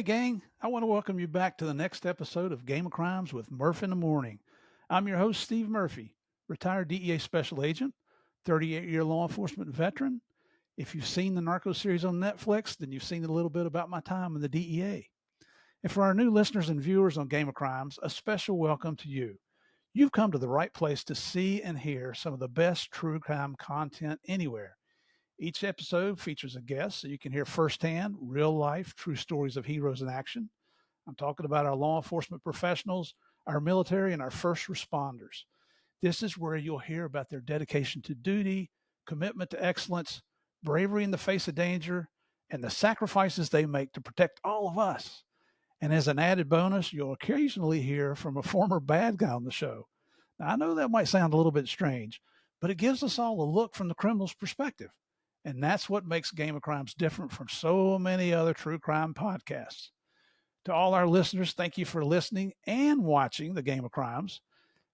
Hey, gang, I want to welcome you back to the next episode of Game of Crimes with Murph in the Morning. I'm your host, Steve Murphy, retired DEA special agent, 38-year law enforcement veteran. If you've seen the Narco series on Netflix, then you've seen a little bit about my time in the DEA. And for our new listeners and viewers on Game of Crimes, a special welcome to you. You've come to the right place to see and hear some of the best true crime content anywhere. Each episode features a guest so you can hear firsthand, real life, true stories of heroes in action. I'm talking about our law enforcement professionals, our military, and our first responders. This is where you'll hear about their dedication to duty, commitment to excellence, bravery in the face of danger, and the sacrifices they make to protect all of us. And as an added bonus, you'll occasionally hear from a former bad guy on the show. Now, I know that might sound a little bit strange, but it gives us all a look from the criminal's perspective. And that's what makes Game of Crimes different from so many other true crime podcasts. To all our listeners, thank you for listening and watching the Game of Crimes.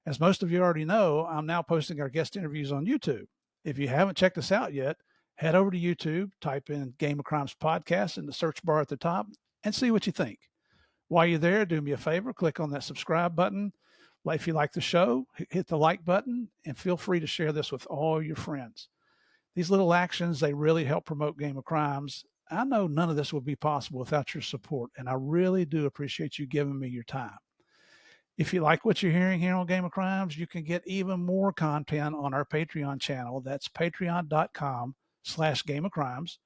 As most of you already know, I'm now posting our guest interviews on YouTube. If you haven't checked us out yet, head over to YouTube, type in Game of Crimes Podcast in the search bar at the top, and see what you think. While you're there, do me a favor, click on that subscribe button. If you like the show, hit the like button, and feel free to share this with all your friends. These little actions, they really help promote Game of Crimes. I know none of this would be possible without your support, and I really do appreciate you giving me your time. If you like what you're hearing here on Game of Crimes, you can get even more content on our Patreon channel. That's patreon.com/Game of Crimes.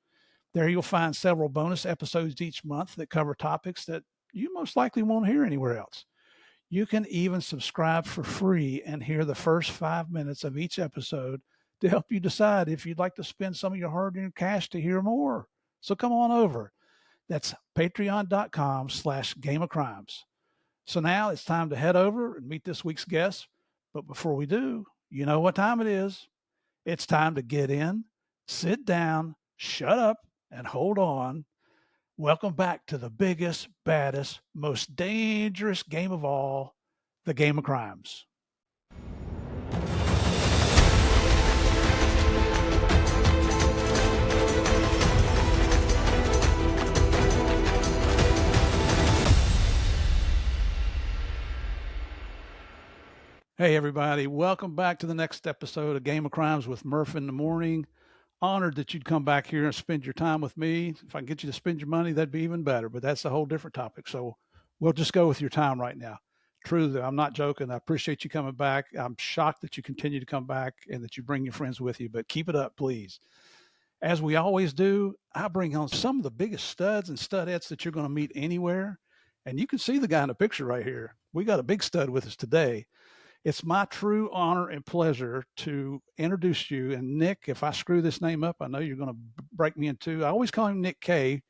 There you'll find several bonus episodes each month that cover topics that you most likely won't hear anywhere else. You can even subscribe for free and hear the first 5 minutes of each episode to help you decide if you'd like to spend some of your hard-earned cash to hear more. So come on over. That's patreon.com/Game of Crimes. So now it's time to head over and meet this week's guest. But before we do, you know what time it is. It's time to get in, sit down, shut up, and hold on. Welcome back to the biggest, baddest, most dangerous game of all, the Game of Crimes. Hey, everybody. Welcome back to the next episode of Game of Crimes with Murph in the Morning. Honored that you'd come back here and spend your time with me. If I can get you to spend your money, that'd be even better, but that's a whole different topic. So we'll just go with your time right now. Truly, I'm not joking. I appreciate you coming back. I'm shocked that you continue to come back and that you bring your friends with you, but keep it up, please. As we always do, I bring on some of the biggest studs and studettes that you're going to meet anywhere. And you can see the guy in the picture right here. We got a big stud with us today. It's my true honor and pleasure to introduce you. And Nick, if I screw this name up, I know you're going to break me in two. I always call him Nick K,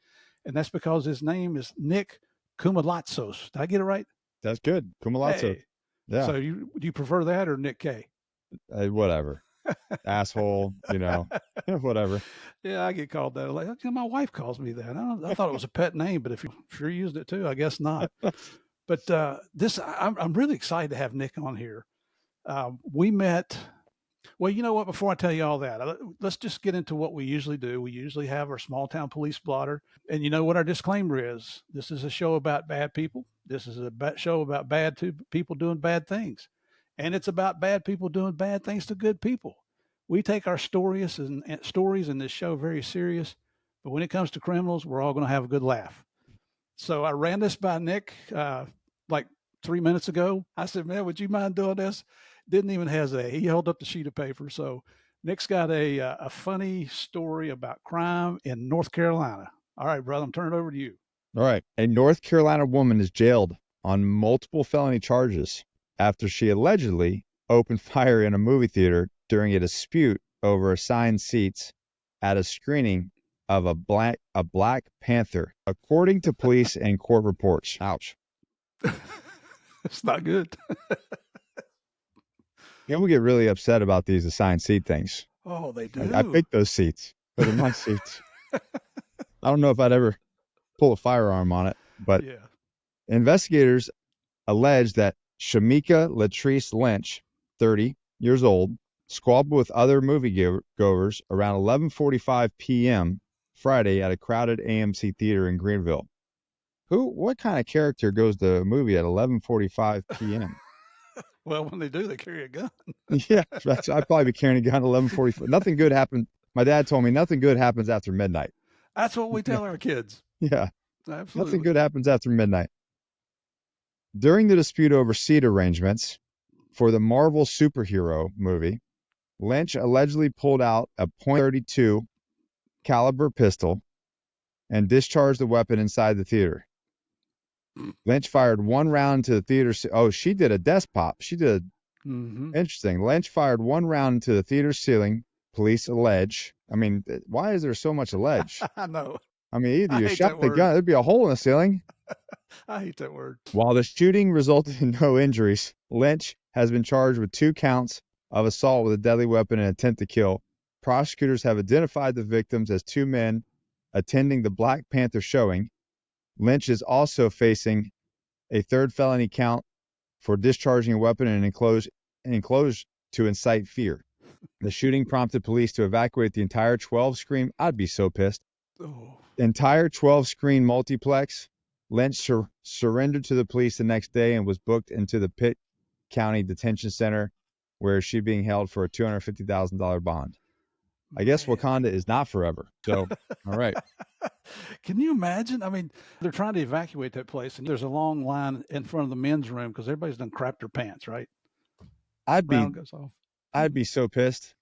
and that's because his name is Nick Koumalatsos. Did I get it right? That's good. Koumalatsos. Hey. Yeah. So do you prefer that or Nick K? Whatever. Asshole, whatever. Yeah, I get called that. Like, my wife calls me that. I thought it was a pet name, but if you sure used it too, I guess not. But I'm really excited to have Nick on here. We met. Well, you know what? Before I tell you all that, let's just get into what we usually do. We usually have our small town police blotter. And you know what our disclaimer is? This is a show about bad people. This is a show about bad people doing bad things. And it's about bad people doing bad things to good people. We take our stories in this show very serious. But when it comes to criminals, we're all going to have a good laugh. So I ran this by Nick like 3 minutes ago. I said, man, would you mind doing this? Didn't even hesitate. He held up the sheet of paper. So Nick's got a funny story about crime in North Carolina. All right, brother, I'm turning it over to you. All right. A North Carolina woman is jailed on multiple felony charges after she allegedly opened fire in a movie theater during a dispute over assigned seats at a screening of a Black Panther, according to police and court reports. Ouch. It's not good. We get really upset about these assigned seat things. Oh, they do. I picked those seats, but they're my seats. I don't know if I'd ever pull a firearm on it, but yeah. Investigators allege that Shamika Latrice Lynch, 30 years old, squabbled with other moviegoers around 11:45 p.m. Friday at a crowded AMC theater in Greenville. What kind of character goes to a movie at 11:45 p.m.? Well, when they do, they carry a gun. Yeah, I'd probably be carrying a gun at 11:45. Nothing good happened. My dad told me nothing good happens after midnight. That's what we Yeah, tell our kids. yeah, nothing Absolutely. good happens after midnight. During the dispute over seat arrangements for the Marvel superhero movie, Lynch allegedly pulled out a .32 caliber pistol and discharged the weapon inside the theater. Lynch fired one round into the theater. Oh, she did a desk pop. She did Mm-hmm. interesting. Lynch fired one round into the theater ceiling. Police allege. I mean, why is there so much allege? I know. I mean, either I you hate shot that the word. gun, there'd be a hole in the ceiling. I hate that word. While the shooting resulted in no injuries, Lynch has been charged with 2 counts of assault with a deadly weapon and attempt to kill. Prosecutors have identified the victims as 2 men attending the Black Panther showing. Lynch is also facing a 3rd felony count for discharging a weapon and enclosed to incite fear. The shooting prompted police to evacuate the entire 12-screen. I'd be so pissed. Oh. Entire 12-screen multiplex. Lynch surrendered to the police the next day and was booked into the Pitt County Detention Center, where she's being held for a $250,000 bond. I guess Man. Wakanda is not forever. So, all right. Can you imagine? I mean, they're trying to evacuate that place, and there's a long line in front of the men's room because everybody's done crapped their pants, right? I'd be Round goes off. I'd be so pissed.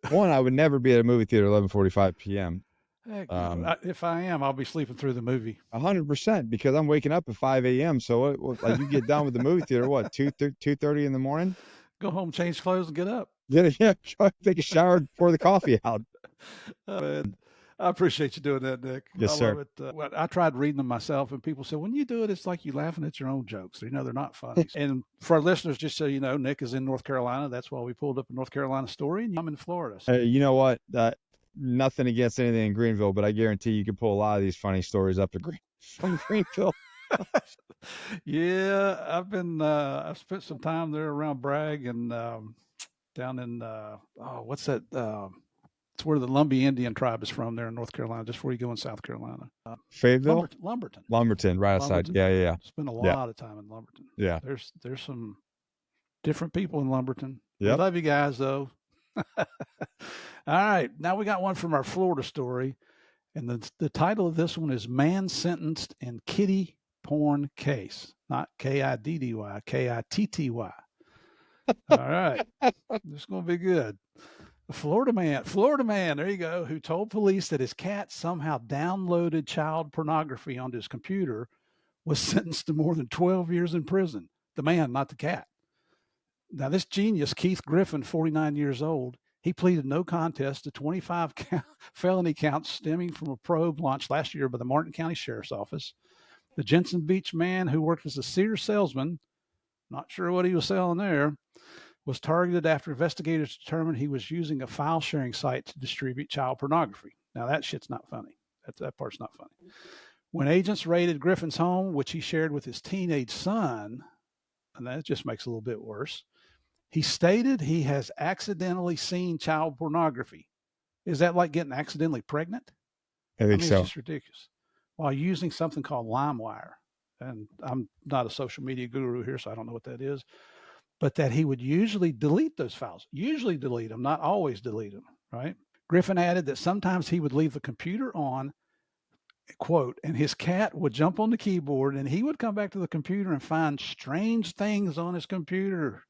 One, I would never be at a movie theater at 11:45 p.m. Heck no. If I am, I'll be sleeping through the movie. 100% because I'm waking up at 5 a.m. So like you get done with the movie theater, what, 2:30 in the morning? Go home, change clothes, and get up. Yeah, take a shower, pour the coffee out. Man, I appreciate you doing that, Nick. Yes, I sir. love it. Well, I tried reading them myself, and people say when you do it, it's like you laughing at your own jokes. You know, they're not funny. And for our listeners, just so you know, Nick is in North Carolina. That's why we pulled up a North Carolina story, and I'm in Florida. So. You know what? Nothing against anything in Greenville, but I guarantee you can pull a lot of these funny stories up to from Greenville. Yeah, I've spent some time there around Bragg and down in what's that? It's where the Lumbee Indian tribe is from there in North Carolina, just before you go in South Carolina. Fayetteville? Lumberton. Lumberton, right outside. Lumberton. Yeah. Spent a Yeah. lot of time in Lumberton. Yeah. There's some different people in Lumberton. Yep. We love you guys though. All right, now we got one from our Florida story, and the title of this one is "Man Sentenced in Kiddie Porn Case," not Kiddy, Kitty. All right, this is going to be good. A Florida man, there you go, who told police that his cat somehow downloaded child pornography onto his computer was sentenced to more than 12 years in prison. The man, not the cat. Now, this genius, Keith Griffin, 49 years old, he pleaded no contest to 25 felony counts stemming from a probe launched last year by the Martin County Sheriff's Office. The Jensen Beach man, who worked as a Sears salesman, not sure what he was selling there, was targeted after investigators determined he was using a file sharing site to distribute child pornography. Now, that shit's not funny. That part's not funny. When agents raided Griffin's home, which he shared with his teenage son, and that just makes it a little bit worse, he stated he has accidentally seen child pornography. Is that like getting accidentally pregnant? I think so. It's just ridiculous. While using something called LimeWire, and I'm not a social media guru here, so I don't know what that is, but that he would usually delete those files, usually delete them, not always delete them, right? Griffin added that sometimes he would leave the computer on, quote, and his cat would jump on the keyboard and he would come back to the computer and find strange things on his computer.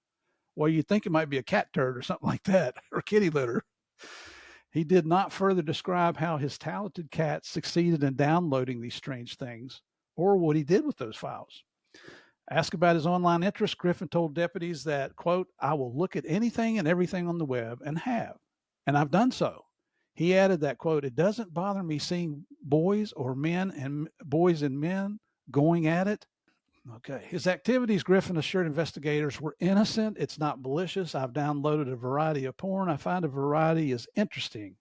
Well, you'd think it might be a cat turd or something like that, or kitty litter. He did not further describe how his talented cat succeeded in downloading these strange things or what he did with those files. Asked about his online interest, Griffin told deputies that, quote, I will look at anything and everything on the web and have, and I've done so. He added that, quote, it doesn't bother me seeing boys and men going at it. Okay. His activities, Griffin assured investigators, were innocent. It's not malicious. I've downloaded a variety of porn. I find a variety is interesting.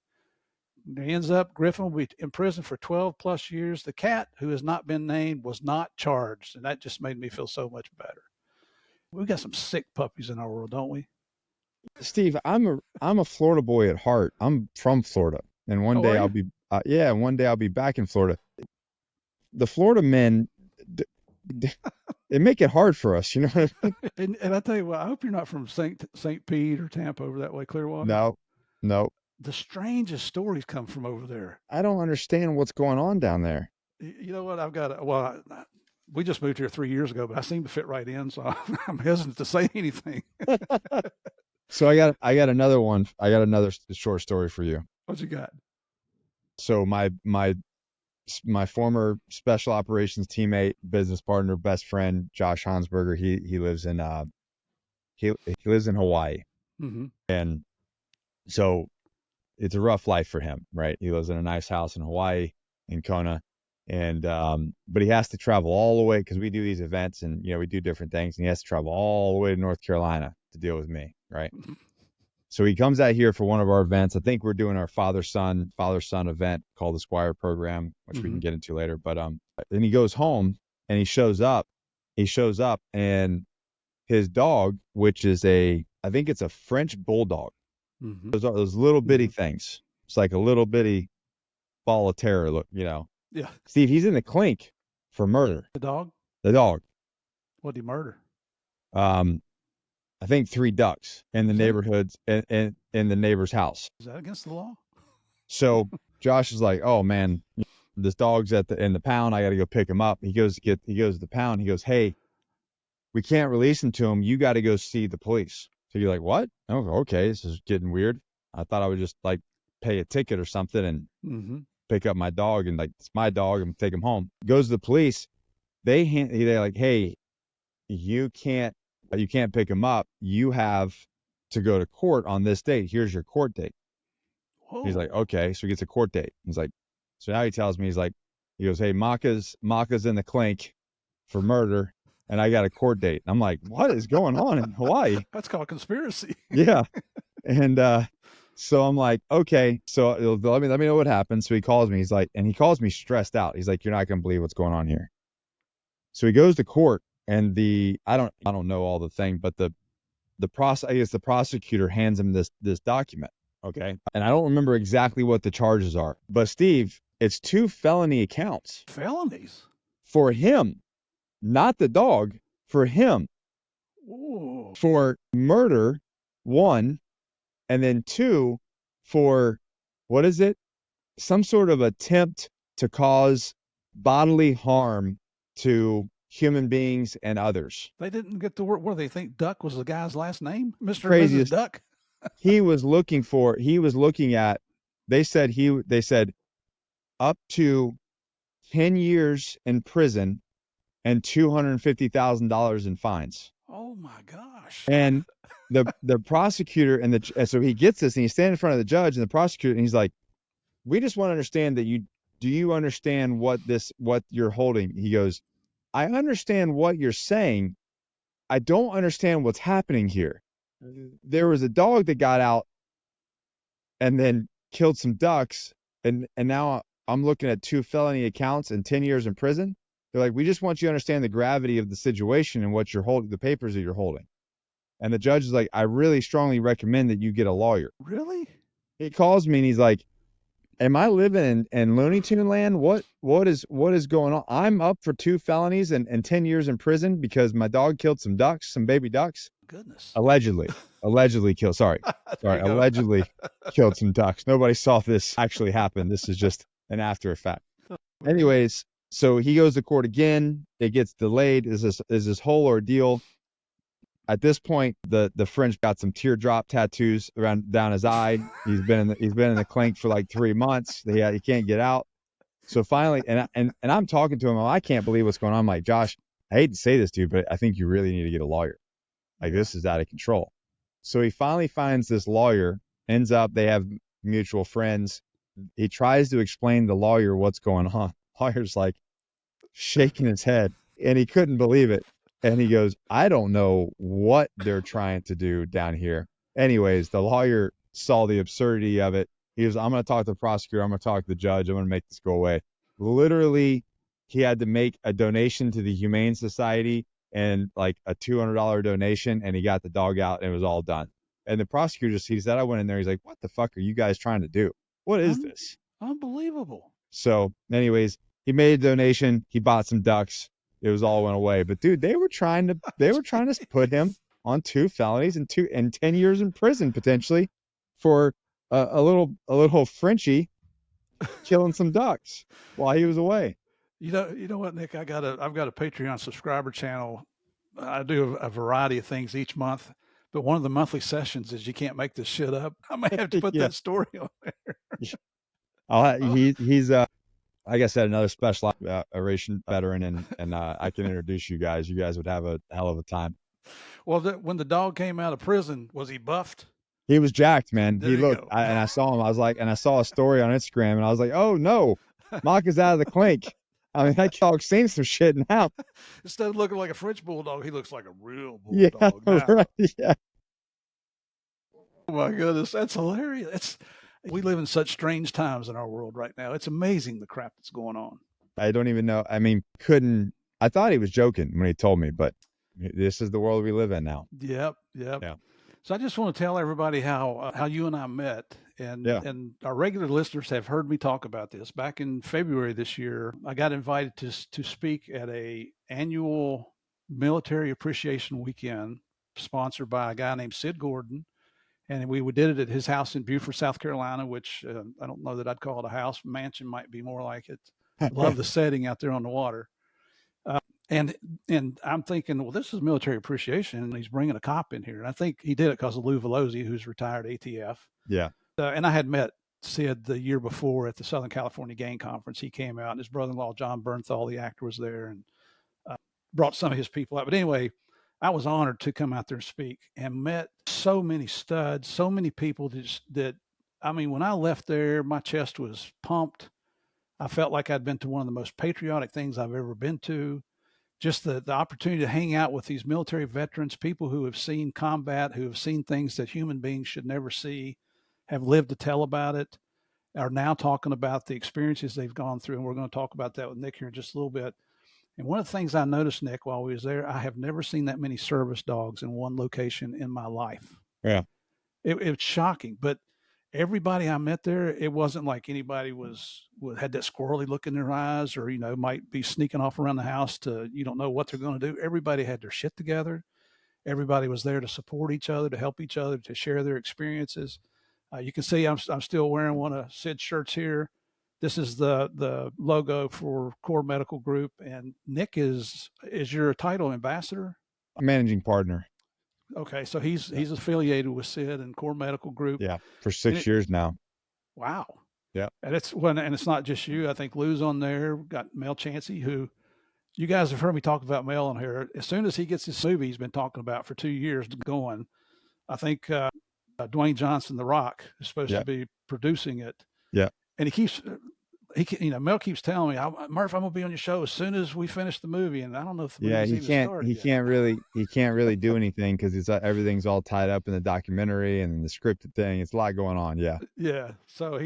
He ends up, Griffin will be in prison for 12 plus years. The cat, who has not been named, was not charged. And that just made me feel so much better. We've got some sick puppies in our world, don't we? Steve, I'm a Florida boy at heart. I'm from Florida, and one day I'll be back in Florida. The Florida men, They make it hard for us, you know what I mean? And I tell you what, I hope you're not from St. Pete or Tampa over that way, Clearwater. No, no. The strangest stories come from over there. I don't understand what's going on down there. You know what? I've got. We just moved here 3 years ago, but I seem to fit right in, so I'm hesitant to say anything. So I got another one. I got another short story for you. What you got? So my former special operations teammate, business partner, best friend, Josh Hansberger, he lives in he lives in Hawaii. Mm-hmm. And so it's a rough life for him, right? He lives in a nice house in Hawaii, in Kona, and but he has to travel all the way because we do these events and we do different things, and he has to travel all the way to North Carolina to deal with me, right? So he comes out here for one of our events. I think we're doing our father-son event called the Squire Program, which we can get into later. But then he goes home and he shows up. And his dog, which is I think it's a French bulldog. Mm-hmm. Those little bitty things. It's like a little bitty ball of terror. Look, Yeah. Steve, he's in the clink for murder. The dog? The dog. What did he murder? I think 3 ducks in the neighborhoods in the neighbor's house. Is that against the law? So Josh is like, oh man, this dog's in the pound. I got to go pick him up. He goes to the pound. He goes, hey, we can't release him to him. You got to go see the police. So you're like, what? Oh, okay. This is getting weird. I thought I would just like pay a ticket or something and pick up my dog and like, it's my dog. I'm gonna take him home. Goes to the police. They're like, hey, you can't pick him up. You have to go to court on this date. Here's your court date. Whoa. He's like, okay. So he gets a court date. He's like, so now he tells me, he goes, hey, Maka's in the clink for murder, and I got a court date. I'm like, what is going on in Hawaii? That's called conspiracy. Yeah. And so I'm like, okay. So let me know what happens. So he calls me. He calls me stressed out. He's like, you're not gonna believe what's going on here. So he goes to court, and I don't know all the thing, but the prosecutor hands him this document. Okay. And I don't remember exactly what the charges are, but Steve, it's 2 felony accounts. Felonies? For him, not the dog, for him. Whoa. For murder, 1, and then 2 for, what is it? Some sort of attempt to cause bodily harm to human beings and others. They didn't get the word. What do they think? Duck was the guy's last name? Mr. Craziest. and Mrs. Duck? He was looking at, they said up to 10 years in prison and $250,000 in fines. Oh my gosh. And the prosecutor and so he gets this and he's standing in front of the judge and the prosecutor, and he's like, we just want to understand that do you understand what you're holding? He goes, I understand what you're saying. I don't understand what's happening here. There was a dog that got out and then killed some ducks, and now I'm looking at 2 felony accounts and 10 years in prison. They're like, we just want you to understand the gravity of the situation and what you're holding, the papers that you're holding. And the judge is like, I really strongly recommend that you get a lawyer. Really? He calls me and he's like, am I living in Looney Tune land? What is going on? I'm up for 2 felonies and 10 years in prison because my dog killed some baby ducks. Goodness. Allegedly killed. Allegedly killed some ducks. Nobody saw this actually happen. This is just an after effect. Anyways, so he goes to court again. It gets delayed. Is this whole ordeal? At this point, the French got some teardrop tattoos down his eye. He's been in the clink for like 3 months. He can't get out. So finally, and I'm talking to him. I can't believe what's going on. I'm like, Josh, I hate to say this, dude, but I think you really need to get a lawyer. Like, this is out of control. So he finally finds this lawyer. Ends up, they have mutual friends. He tries to explain to the lawyer what's going on. Lawyer's like shaking his head, and he couldn't believe it. And he goes, I don't know what they're trying to do down here. Anyways, the lawyer saw the absurdity of it. He goes, I'm going to talk to the prosecutor. I'm going to talk to the judge. I'm going to make this go away. Literally, he had to make a donation to the Humane Society and like a $200 donation, and he got the dog out, and it was all done. And the prosecutor he said, I went in there. He's like, what the fuck are you guys trying to do? What is this? Unbelievable. So anyways, he made a donation. He bought some ducks. it was all went away. But dude, they were trying to put him on 2 felonies and 10 years in prison potentially for a little Frenchie killing some ducks while he was away. You know what, Nick? I've got a Patreon subscriber channel. I do a variety of things each month, but one of the monthly sessions is you can't make this shit up. I may have to put Yeah. that story on there. He's like I said, another special operation veteran, and I can introduce you guys. You guys would have a hell of a time. Well, when the dog came out of prison, was he buffed? He was jacked, man. There He you looked, go. and I saw him. I was like, and I saw a story on Instagram, and I was like, oh no, Mock is out of the clink. I mean, that dog's seen some shit now. Instead of looking like a French bulldog, he looks like a real Yeah, bulldog now. right. Yeah. Oh my goodness, that's hilarious. We live in such strange times in our world right now. It's amazing the crap that's going on. I don't even know. I mean, I thought he was joking when he told me, but this is the world we live in now. Yep. Yeah. So I just want to tell everybody how you and I met, Yeah. and our regular listeners have heard me talk about this. Back in February this year, I got invited to speak at a annual military appreciation weekend sponsored by a guy named Sid Gordon, and we did it at his house in Beaufort, South Carolina, which I don't know that I'd call it a house. Mansion might be more like it. Love the setting out there on the water. And I'm thinking, well, this is military appreciation, and he's bringing a cop in here. And I think he did it because of Lou Velosi, who's retired ATF. Yeah. And I had met Sid the year before at the Southern California Gang Conference. He came out, and his brother-in-law, John Bernthal, the actor, was there, and brought some of his people out. But anyway, I was honored to come out there and speak, and met so many studs, so many people that I mean, when I left there, my chest was pumped. I felt like I'd been to one of the most patriotic things I've ever been to. Just the opportunity to hang out with these military veterans, people who have seen combat, who have seen things that human beings should never see, have lived to tell about it, are now talking about the experiences they've gone through. And we're going to talk about that with Nick here in just a little bit. And one of the things I noticed, Nick, while we was there, I have never seen that many service dogs in one location in my life. Yeah. It's shocking, but everybody I met there, it wasn't like anybody had that squirrely look in their eyes, or might be sneaking off around the house to you don't know what they're going to do. Everybody had their shit together. Everybody was there to support each other, to help each other, to share their experiences. You can see I'm still wearing one of Sid's shirts here. This is the logo for Core Medical Group, and Nick is your title ambassador. Managing partner. Okay, so he's affiliated with Sid and Core Medical Group. Yeah, for 6 years now. Wow. Yeah. And it's not just you. I think Lou's on there. We've got Mel Chancey, who you guys have heard me talk about Mel on here. As soon as he gets this movie he's been talking about for 2 years going, I think Dwayne Johnson, The Rock, is supposed to be producing it. Yeah. And Mel keeps telling me, Murph, I'm gonna be on your show as soon as we finish the movie. And I don't know if the movie's even started he yet. can't really do anything because everything's all tied up in the documentary and the scripted thing. It's a lot going on. Yeah. Yeah. So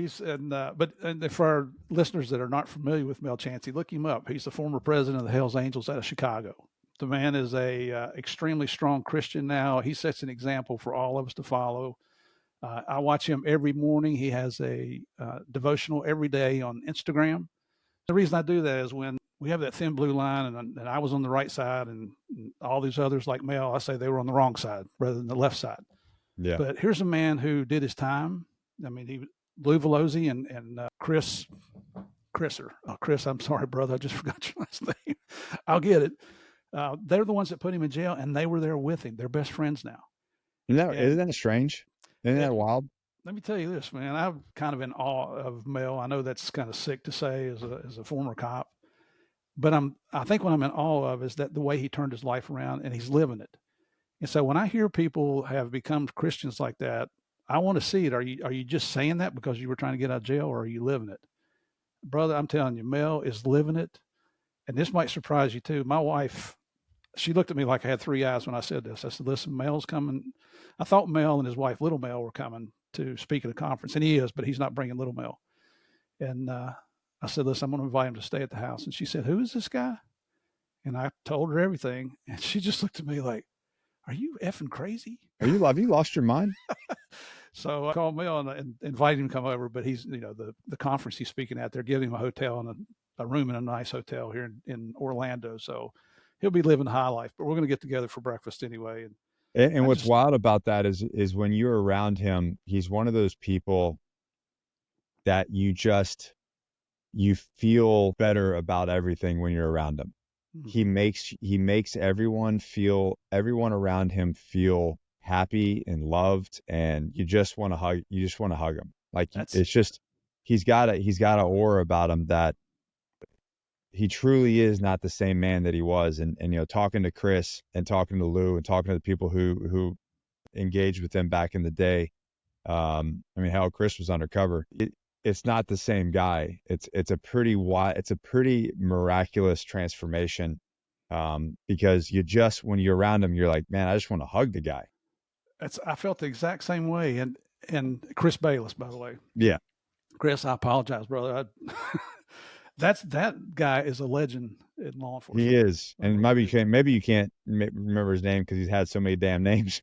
but for our listeners that are not familiar with Mel Chancey, look him up. He's the former president of the Hells Angels out of Chicago. The man is a extremely strong Christian now. He sets an example for all of us to follow. I watch him every morning. He has a devotional every day on Instagram. The reason I do that is when we have that thin blue line, and I was on the right side, and all these others like Mel, I say they were on the wrong side rather than the left side. Yeah. But here's a man who did his time. I mean, Lou Velosi and Chris, I'm sorry, brother, I just forgot your last name. I'll get it. They're the ones that put him in jail, and they were there with him. They're best friends now. Isn't that strange? Isn't that wild? Let me tell you this, man. I'm kind of in awe of Mel. I know that's kind of sick to say as a former cop, but I think what I'm in awe of is that the way he turned his life around, and he's living it. And so when I hear people have become Christians like that, I want to see it. Are you just saying that because you were trying to get out of jail, or are you living it? Brother, I'm telling you, Mel is living it. And this might surprise you too. My wife, she looked at me like I had three eyes when I said this. I said, listen, Mel's coming. I thought Mel and his wife, Little Mel, were coming to speak at a conference, and he is, but he's not bringing Little Mel. And I said, listen, I'm going to invite him to stay at the house. And she said, who is this guy? And I told her everything. And she just looked at me like, are you effing crazy? Have you lost your mind? So I called Mel and invited him to come over, but he's, the conference he's speaking at, they're giving him a hotel and a room in a nice hotel here in Orlando. So he'll be living high life. But we're going to get together for breakfast anyway. And And I what's just, wild about that is when you're around him, he's one of those people that you feel better about everything when you're around him. mm-hmm. He makes everyone around him feel happy and loved, and you just want to hug him. Like, That's it's just he's got an aura about him that he truly is not the same man that he was. And talking to Chris and talking to Lou and talking to the people who engaged with him back in the day. I mean, hell, Chris was undercover. It's not the same guy. It's a pretty miraculous transformation. Because when you're around him, you're like, man, I just want to hug the guy. I felt the exact same way. And Chris Bayless, by the way, Yeah, Chris, I apologize, brother. That guy is a legend in law he enforcement. is. I And really maybe do. you can't remember his name because he's had so many damn names.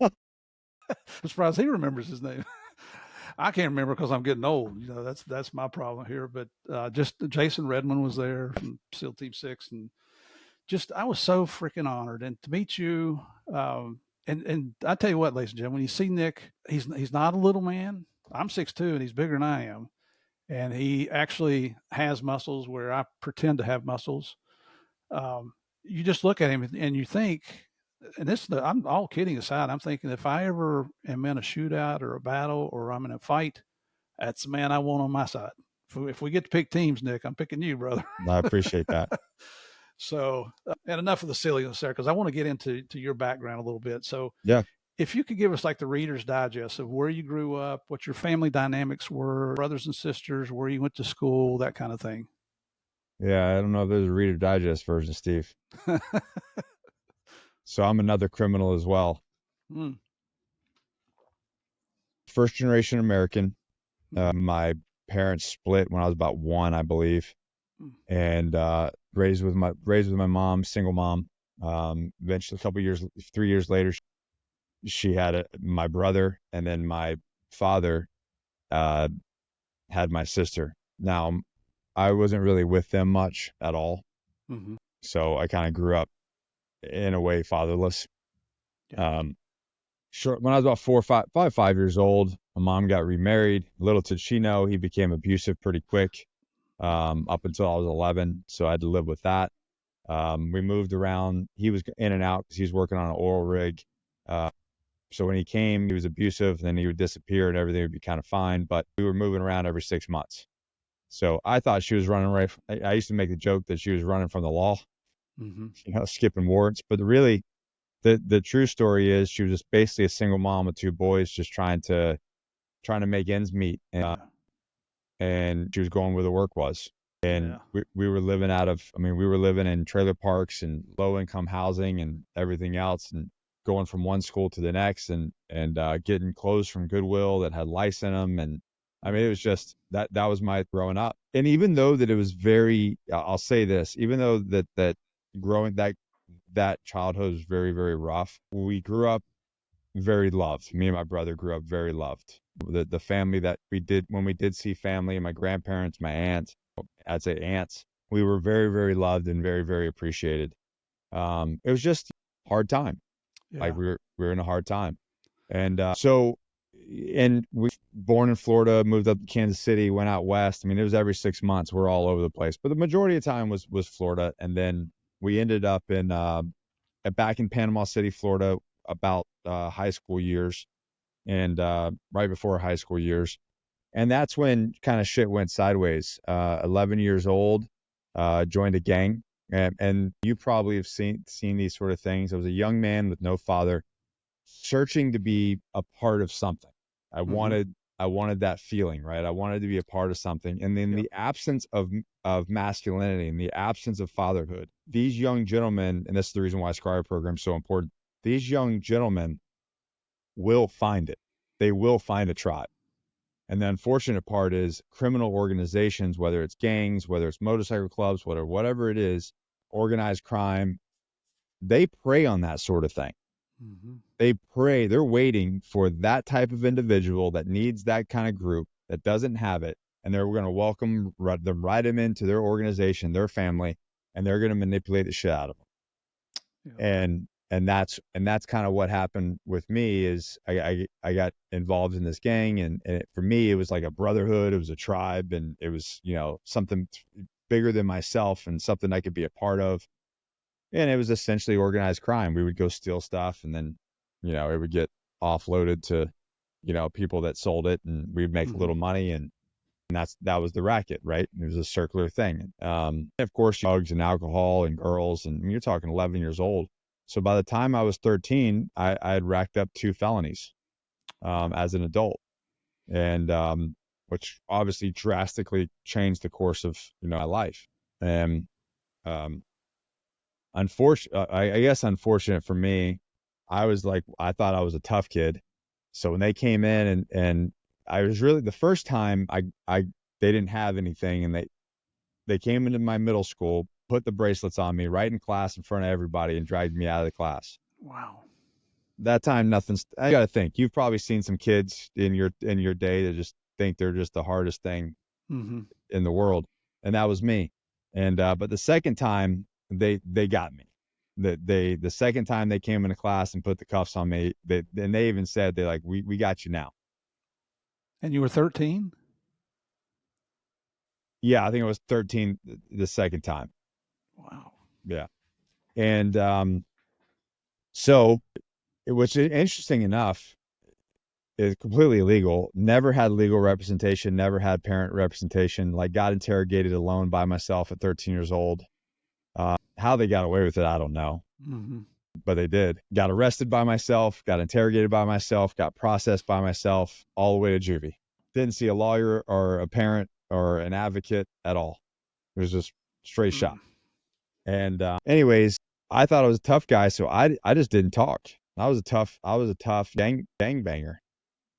I'm surprised he remembers his name. I can't remember because I'm getting old. That's my problem here. But just Jason Redmond was there from SEAL Team 6, and just I was so freaking honored and to meet you. And I tell you what, ladies and gentlemen, when you see Nick, he's not a little man. I'm 6'2" and he's bigger than I am, and he actually has muscles where I pretend to have muscles. You just look at him and you think, and I'm all kidding aside. I'm thinking if I ever am in a shootout or a battle or I'm in a fight, that's the man I want on my side. If we get to pick teams, Nick, I'm picking you, brother. I appreciate that. So, and enough of the silliness there because I want to get into your background a little bit. So, Yeah. if you could give us like the Reader's Digest of where you grew up, what your family dynamics were, brothers and sisters, where you went to school, that kind of thing. Yeah, I don't know if there's a Reader Digest version, Steve. So I'm another criminal as well. Mm, First generation American. mm-hmm, My parents split when I was about one, I believe, mm, and raised with my mom, single mom. Eventually, 3 years later, she had my brother, and then my father uh, had my sister. Now, I wasn't really with them much at all, mm-hmm. so I kind of grew up in a way fatherless. Yeah. Um, when I was about 5 years old, my mom got remarried. Little did she know, he became abusive pretty quick. Up until I was 11, so I had to live with that. We moved around. He was in and out because he was working on an oil rig. Uh, so when he came, he was abusive. Then he would disappear, and everything would be kind of fine. But we were moving around every 6 months. So I thought she was running right. I used to make the joke that she was running from the law, Mm-hmm. skipping warrants. But really, the true story is she was just basically a single mom with two boys, just trying to make ends meet, Yeah. and she was going where the work was. And Yeah. we were living we were living in trailer parks and low income housing and everything else, and going from one school to the next, and getting clothes from Goodwill that had lice in them. And I mean, it was just that was my growing up. And even though that it was I'll say this, even though that growing that childhood was very, very rough, we grew up very loved. Me and my brother grew up very loved. The family that we did, when we did see family, my grandparents, my aunts, I'd say aunts, we were very, very loved and very, very appreciated. It was just hard time. Like, Yeah. we were in a hard time. And and we born in Florida, moved up to Kansas City, went out west. I mean, it was every 6 months. We're all over the place, but the majority of the time was Florida. And then we ended up back in Panama City, Florida, about high school years, and right before high school years. And that's when kind of shit went sideways. 11 years old, joined a gang. And you probably have seen these sort of things. I was a young man with no father, searching to be a part of something. I Mm-hmm. wanted I wanted that feeling, right? I wanted to be a part of something. And in Yep. the absence of masculinity, in the absence of fatherhood, these young gentlemen, and this is the reason why Scribe program is so important, these young gentlemen will find it. They will find a tribe. And the unfortunate part is criminal organizations, whether it's gangs, whether it's motorcycle clubs, whatever it is, organized crime, they prey on that sort of thing. Mm-hmm. They're waiting for that type of individual that needs that kind of group, that doesn't have it, and they're going to welcome them right into their organization, their family, and they're going to manipulate the shit out of them. Yeah. And that's kind of what happened with me is I got involved in this gang, and for me it was like a brotherhood, it was a tribe, and it was something bigger than myself and something I could be a part of. And it was essentially organized crime. We would go steal stuff, and then it would get offloaded to people that sold it, and we'd make a Mm-hmm. little money, and that was the racket, right? It was a circular thing. Of course, drugs and alcohol and girls, and you're talking 11 years old. So by the time I was 13, I had racked up 2 felonies as an adult, and which obviously drastically changed the course of my life. And um, I guess unfortunate for me, I thought I was a tough kid. So when they came in, and I was really the first time they didn't have anything, and they came into my middle school, put the bracelets on me right in class in front of everybody, and dragged me out of the class. Wow. That time, I got to think. You've probably seen some kids in your day that just think they're just the hardest thing Mm-hmm. in the world, and that was me. And but the second time they got me. The second time they came into class and put the cuffs on me, they even said they like we got you now. And you were 13? Yeah, I think it was 13 the second time. Wow. Yeah. And so which is interesting enough is completely illegal. Never had legal representation, never had parent representation, like got interrogated alone by myself at 13 years old. How they got away with it, I don't know. Mm-hmm. But they did. Got arrested by myself, got interrogated by myself, got processed by myself, all the way to juvie. Didn't see a lawyer or a parent or an advocate at all. It was just straight shot. And anyways, I thought I was a tough guy, so I just didn't talk. I was a tough gang banger.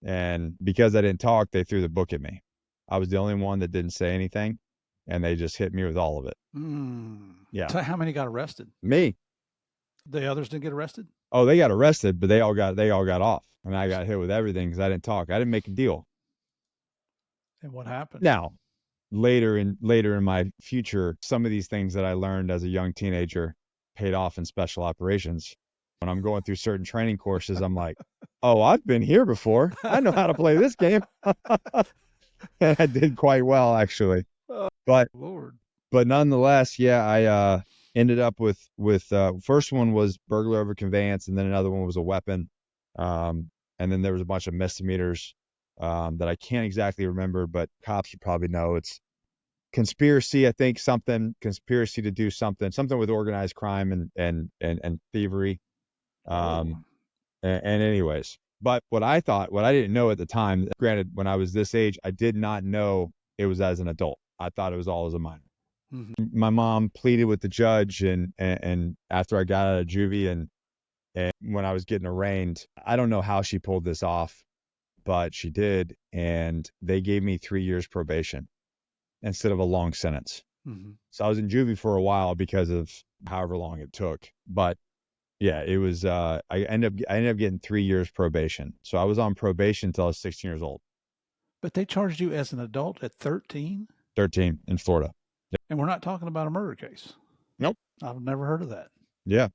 And because I didn't talk, they threw the book at me. I was the only one that didn't say anything, and they just hit me with all of it. Mm. Yeah. So how many got arrested? Me. The others didn't get arrested? Oh, they got arrested, but they all got off, and I got hit with everything because I didn't talk. I didn't make a deal. And what happened? Now, later in my future, some of these things that I learned as a young teenager paid off in special operations. When I'm going through certain training courses, I'm like, oh, I've been here before. I know how to play this game. And I did quite well, actually. Oh, But Lord. nonetheless, yeah, I ended up with first one was burglary over conveyance, and then another one was a weapon, and then there was a bunch of misdemeanors that I can't exactly remember, but cops should probably know. It's conspiracy, I think, conspiracy to do something with organized crime and thievery. Whoa. And anyways, but what I didn't know at the time, granted, when I was this age, I did not know it was as an adult. I thought it was all as a minor. Mm-hmm. My mom pleaded with the judge, and after I got out of juvie, and when I was getting arraigned, I don't know how she pulled this off, but she did, and they gave me 3 years probation instead of a long sentence. Mm-hmm. So I was in juvie for a while because of however long it took. But yeah, it was I ended up getting 3 years probation. So I was on probation until I was 16 years old. But they charged you as an adult at 13? 13 in Florida. Yep. And we're not talking about a murder case. Nope. I've never heard of that. Yeah.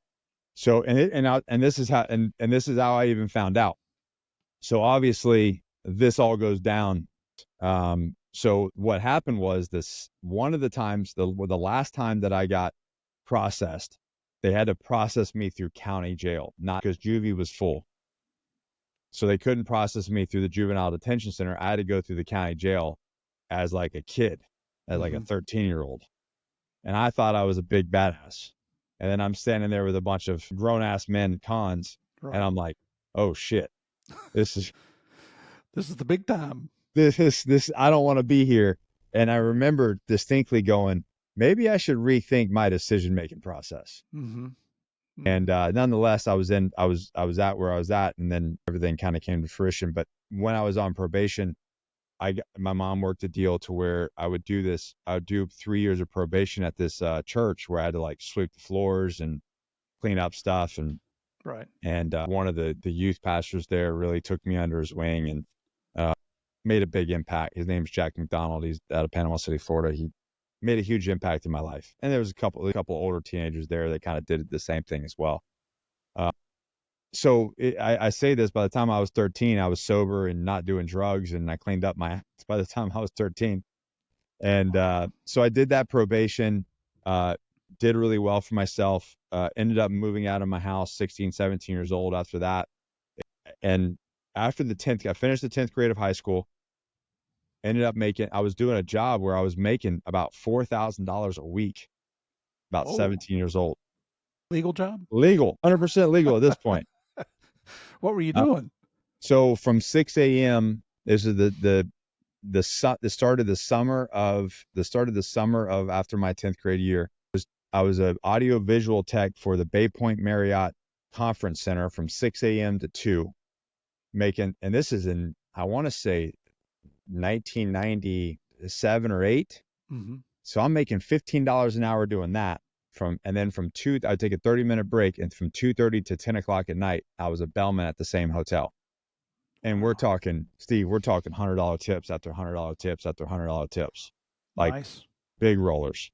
So and this is how I even found out. So obviously this all goes down. So what happened was this one of the times the last time that I got processed, they had to process me through county jail, not because juvie was full. So they couldn't process me through the juvenile detention center. I had to go through the county jail as like a kid, as like a 13-year-old. And I thought I was a big badass. And then I'm standing there with a bunch of grown ass men cons, Right. and I'm like, oh shit, this is the big time. this I don't want to be here. And I remember distinctly going, maybe I should rethink my decision making process. Mm-hmm. And nonetheless, I was at where I was at, and then everything kind of came to fruition. But when I was on probation, my mom worked a deal to where I would do 3 years of probation at this church where I had to like sweep the floors and clean up stuff, and right. And one of the youth pastors there really took me under his wing and made a big impact. His name's Jack McDonald. He's out of Panama City, Florida. made a huge impact in my life. And there was a couple older teenagers there that kind of did the same thing as well. I say this, by the time I was 13, I was sober and not doing drugs, and I cleaned up my acts by the time I was 13. And so I did that probation, did really well for myself, ended up moving out of my house 16, 17 years old after that. And after the 10th, I finished the 10th grade of high school, I was doing a job where I was making about $4,000 a week, about Whoa. 17 years old. Legal job? Legal, 100% legal at this point. What were you doing? So from 6 a.m., this is the start of the summer of after my 10th grade year. I was an audio visual tech for the Bay Point Marriott Conference Center from 6 a.m. to 2, and this is in, I want to say, 1997 or 8. Mm-hmm. So I'm making $15 an hour doing that. And then from 2, I'd take a 30-minute break, and from 2:30 to 10 o'clock at night, I was a bellman at the same hotel. And we're talking, Steve, $100 tips after $100 tips after $100 tips, like Nice. big rollers.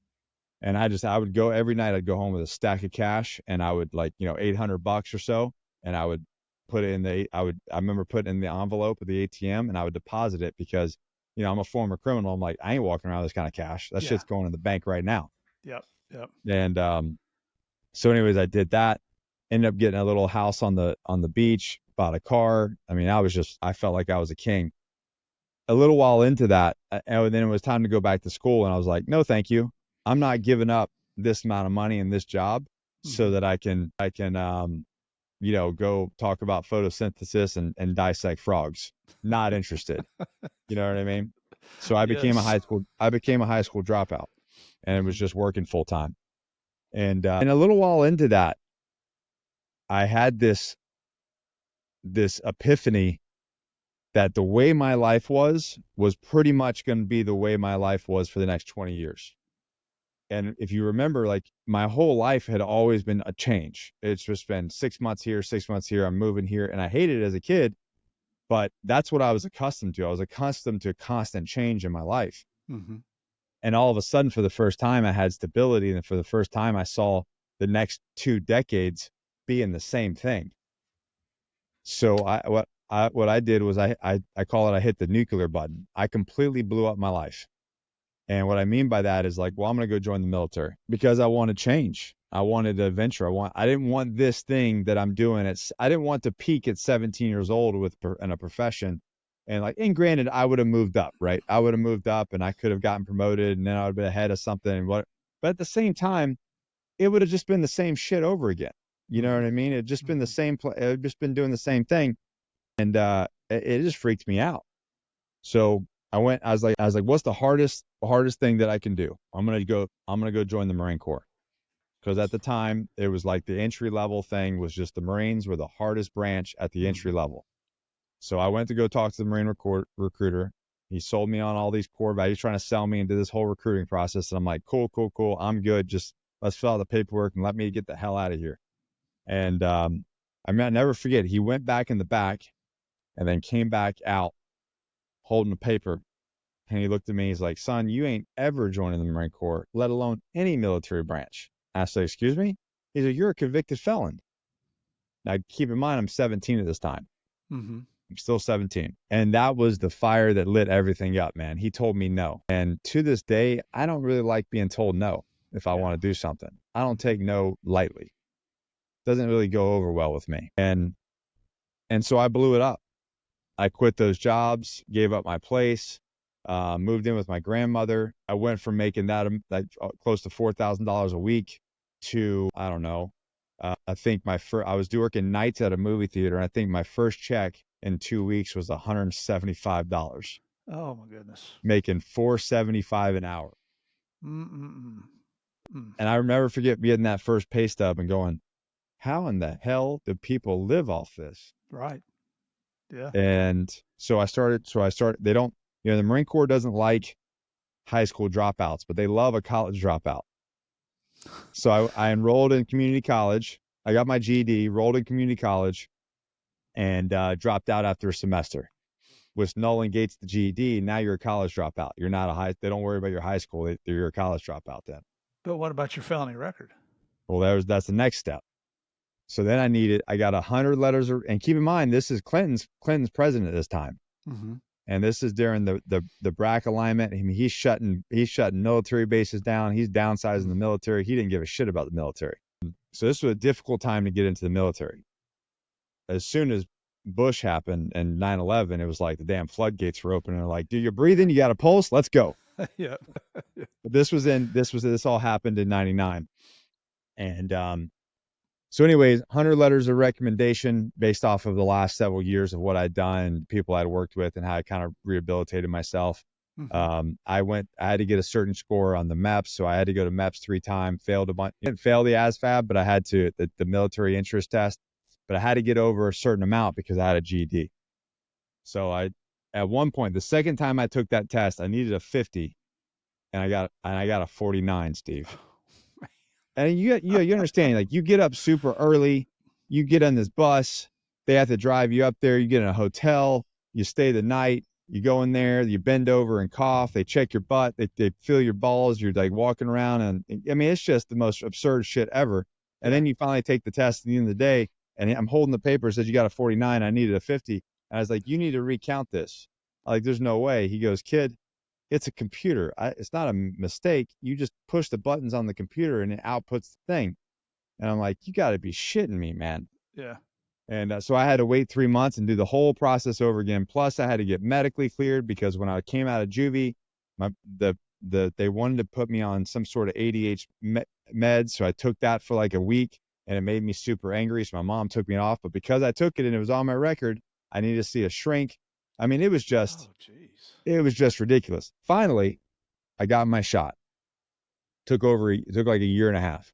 And I would go every night. I'd go home with a stack of cash, and I would, like, $800 or so, and I would put it in I remember putting it in the envelope of the ATM, and I would deposit it because, I'm a former criminal. I'm like, I ain't walking around with this kind of cash. That shit's going in the bank right now. Yep. And so anyways, I did that. Ended up getting a little house on the beach, bought a car. I mean, I felt like I was a king. A little while into that, and then it was time to go back to school, and I was like, no, thank you. I'm not giving up this amount of money in this job so that I can go talk about photosynthesis and dissect frogs. Not interested. You know what I mean? So I became a high school dropout, and it was just working full time. And a little while into that, I had this epiphany that the way my life was pretty much going to be the way my life was for the next 20 years. And if you remember, like, my whole life had always been a change. It's just been 6 months here, 6 months here. I'm moving here. And I hated it as a kid, but that's what I was accustomed to. I was accustomed to constant change in my life. Mm-hmm. And all of a sudden, for the first time, I had stability. And for the first time, I saw the next 2 decades being the same thing. So what I did was I call it, I hit the nuclear button. I completely blew up my life. And what I mean by that is, like, well, I'm going to go join the military because I want to change. I wanted a venture. I didn't want this thing that I'm doing. I didn't want to peak at 17 years old in a profession. And granted, I would have moved up, right? I would have moved up and I could have gotten promoted, and then I would have been ahead of something. But at the same time, it would have just been the same shit over again. You know what I mean? It just been the same. It had just been doing the same thing. And it just freaked me out. So I was like, what's the hardest thing that I can do? I'm gonna go join the Marine Corps, because at the time it was like the entry level thing was just the Marines were the hardest branch at the entry level. So I went to go talk to the Marine recruiter. He sold me on all these core values, trying to sell me into this whole recruiting process. And I'm like, cool. I'm good. Just let's fill out the paperwork and let me get the hell out of here. And I'll never forget. He went back in the back and then came back out holding the paper. And he looked at me. He's like, son, you ain't ever joining the Marine Corps, let alone any military branch. I said, excuse me? He said, you're a convicted felon. Now, keep in mind, I'm 17 at this time. Mm-hmm. I'm still 17. And that was the fire that lit everything up, man. He told me no. And to this day, I don't really like being told no if I want to do something. I don't take no lightly. Doesn't really go over well with me. And so I blew it up. I quit those jobs, gave up my place, moved in with my grandmother. I went from making that close to $4,000 a week to, I don't know, I think I was working nights at a movie theater, and I think my first check in 2 weeks was $175. Oh my goodness. Making $4.75 an hour. Mm-mm-mm. And I never forget getting that first pay stub and going, how in the hell do people live off this? Right. Yeah. And so I started, they don't, the Marine Corps doesn't like high school dropouts, but they love a college dropout. So I enrolled in community college. I got my GED, enrolled in community college, and dropped out after a semester. which null and gates the GED. Now you're a college dropout. You're not a high. They don't worry about your high school. You're a college dropout then. But what about your felony record? Well, that's the next step. So then I got 100 letters, and keep in mind, this is Clinton's president at this time. Mm-hmm. And this is during the BRAC alignment. I mean, he's shutting military bases down. He's downsizing the military. He didn't give a shit about the military. So this was a difficult time to get into the military. As soon as Bush happened and 9/11, it was like the damn floodgates were open. And they're like, "Do you breathing? You got a pulse? Let's go." Yeah. But this all happened in '99, and so anyways, 100 letters of recommendation based off of the last several years of what I'd done, people I'd worked with, and how I kind of rehabilitated myself. Mm-hmm. I had to get a certain score on the MEPS, so I had to go to MEPS 3 times, failed a bunch, didn't fail the ASVAB, but I had to, the military interest test, but I had to get over a certain amount because I had a GED. So at one point, the second time I took that test, I needed a 50, and I got a 49, Steve. And you understand, like, you get up super early, you get on this bus, they have to drive you up there, you get in a hotel, you stay the night, you go in there, you bend over and cough, they check your butt, they feel your balls, you're like walking around, and I mean, it's just the most absurd shit ever. And then you finally take the test at the end of the day, and I'm holding the paper, it says you got a 49, I needed a 50. And I was like, you need to recount this. Like, there's no way. He goes, kid, it's a computer. It's not a mistake. You just push the buttons on the computer and it outputs the thing. And I'm like, you got to be shitting me, man. Yeah. And so I had to wait 3 months and do the whole process over again. Plus, I had to get medically cleared because when I came out of juvie, they wanted to put me on some sort of ADH meds. So I took that for like a week, and it made me super angry. So my mom took me off. But because I took it and it was on my record, I needed to see a shrink. I mean, it was just. Oh, jeez. It was just ridiculous. Finally, I got my shot. It took like a year and a half.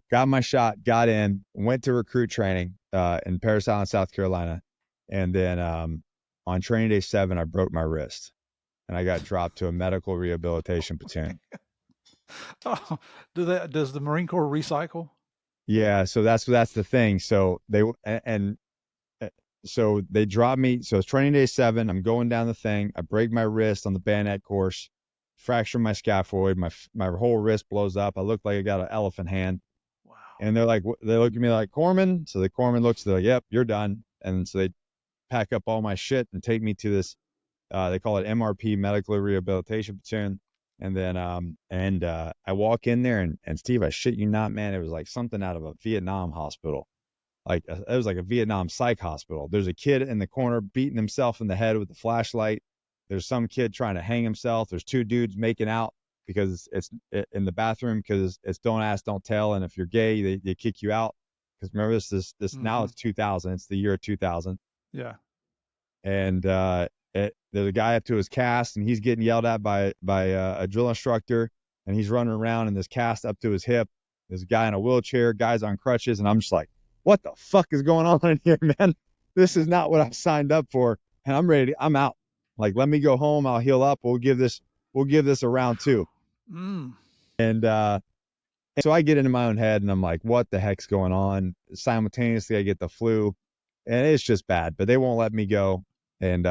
Got my shot, got in, went to recruit training in Parris Island, South Carolina. And then on training day 7, I broke my wrist. And I got dropped to a medical rehabilitation platoon. Oh, does the Marine Corps recycle? Yeah, so that's the thing. So so they dropped me. So it's training day 7. I'm going down the thing. I break my wrist on the bayonet course, fracture my scaphoid. My whole wrist blows up. I look like I got an elephant hand. Wow. And they look at me like, Corpsman. So the corpsman looks, they're like, yep, you're done. And so they pack up all my shit and take me to this, they call it MRP, Medical Rehabilitation Platoon. And then, I walk in there and Steve, I shit you not, man, it was like something out of a Vietnam hospital. Like, it was like a Vietnam psych hospital. There's a kid in the corner beating himself in the head with a flashlight. There's some kid trying to hang himself. There's 2 dudes making out because it's in the bathroom because it's don't ask, don't tell. And if you're gay, they kick you out. Because remember, this now it's 2000. It's the year 2000. Yeah. And there's a guy up to his cast, and he's getting yelled at by a drill instructor, and he's running around in this cast up to his hip. There's a guy in a wheelchair, guys on crutches, and I'm just like, what the fuck is going on in here, man? This is not what I signed up for. And I'm ready. I'm out. Like, let me go home. I'll heal up. We'll give this a round 2. And so I get into my own head and I'm like, what the heck's going on? Simultaneously, I get the flu, and it's just bad, but they won't let me go. And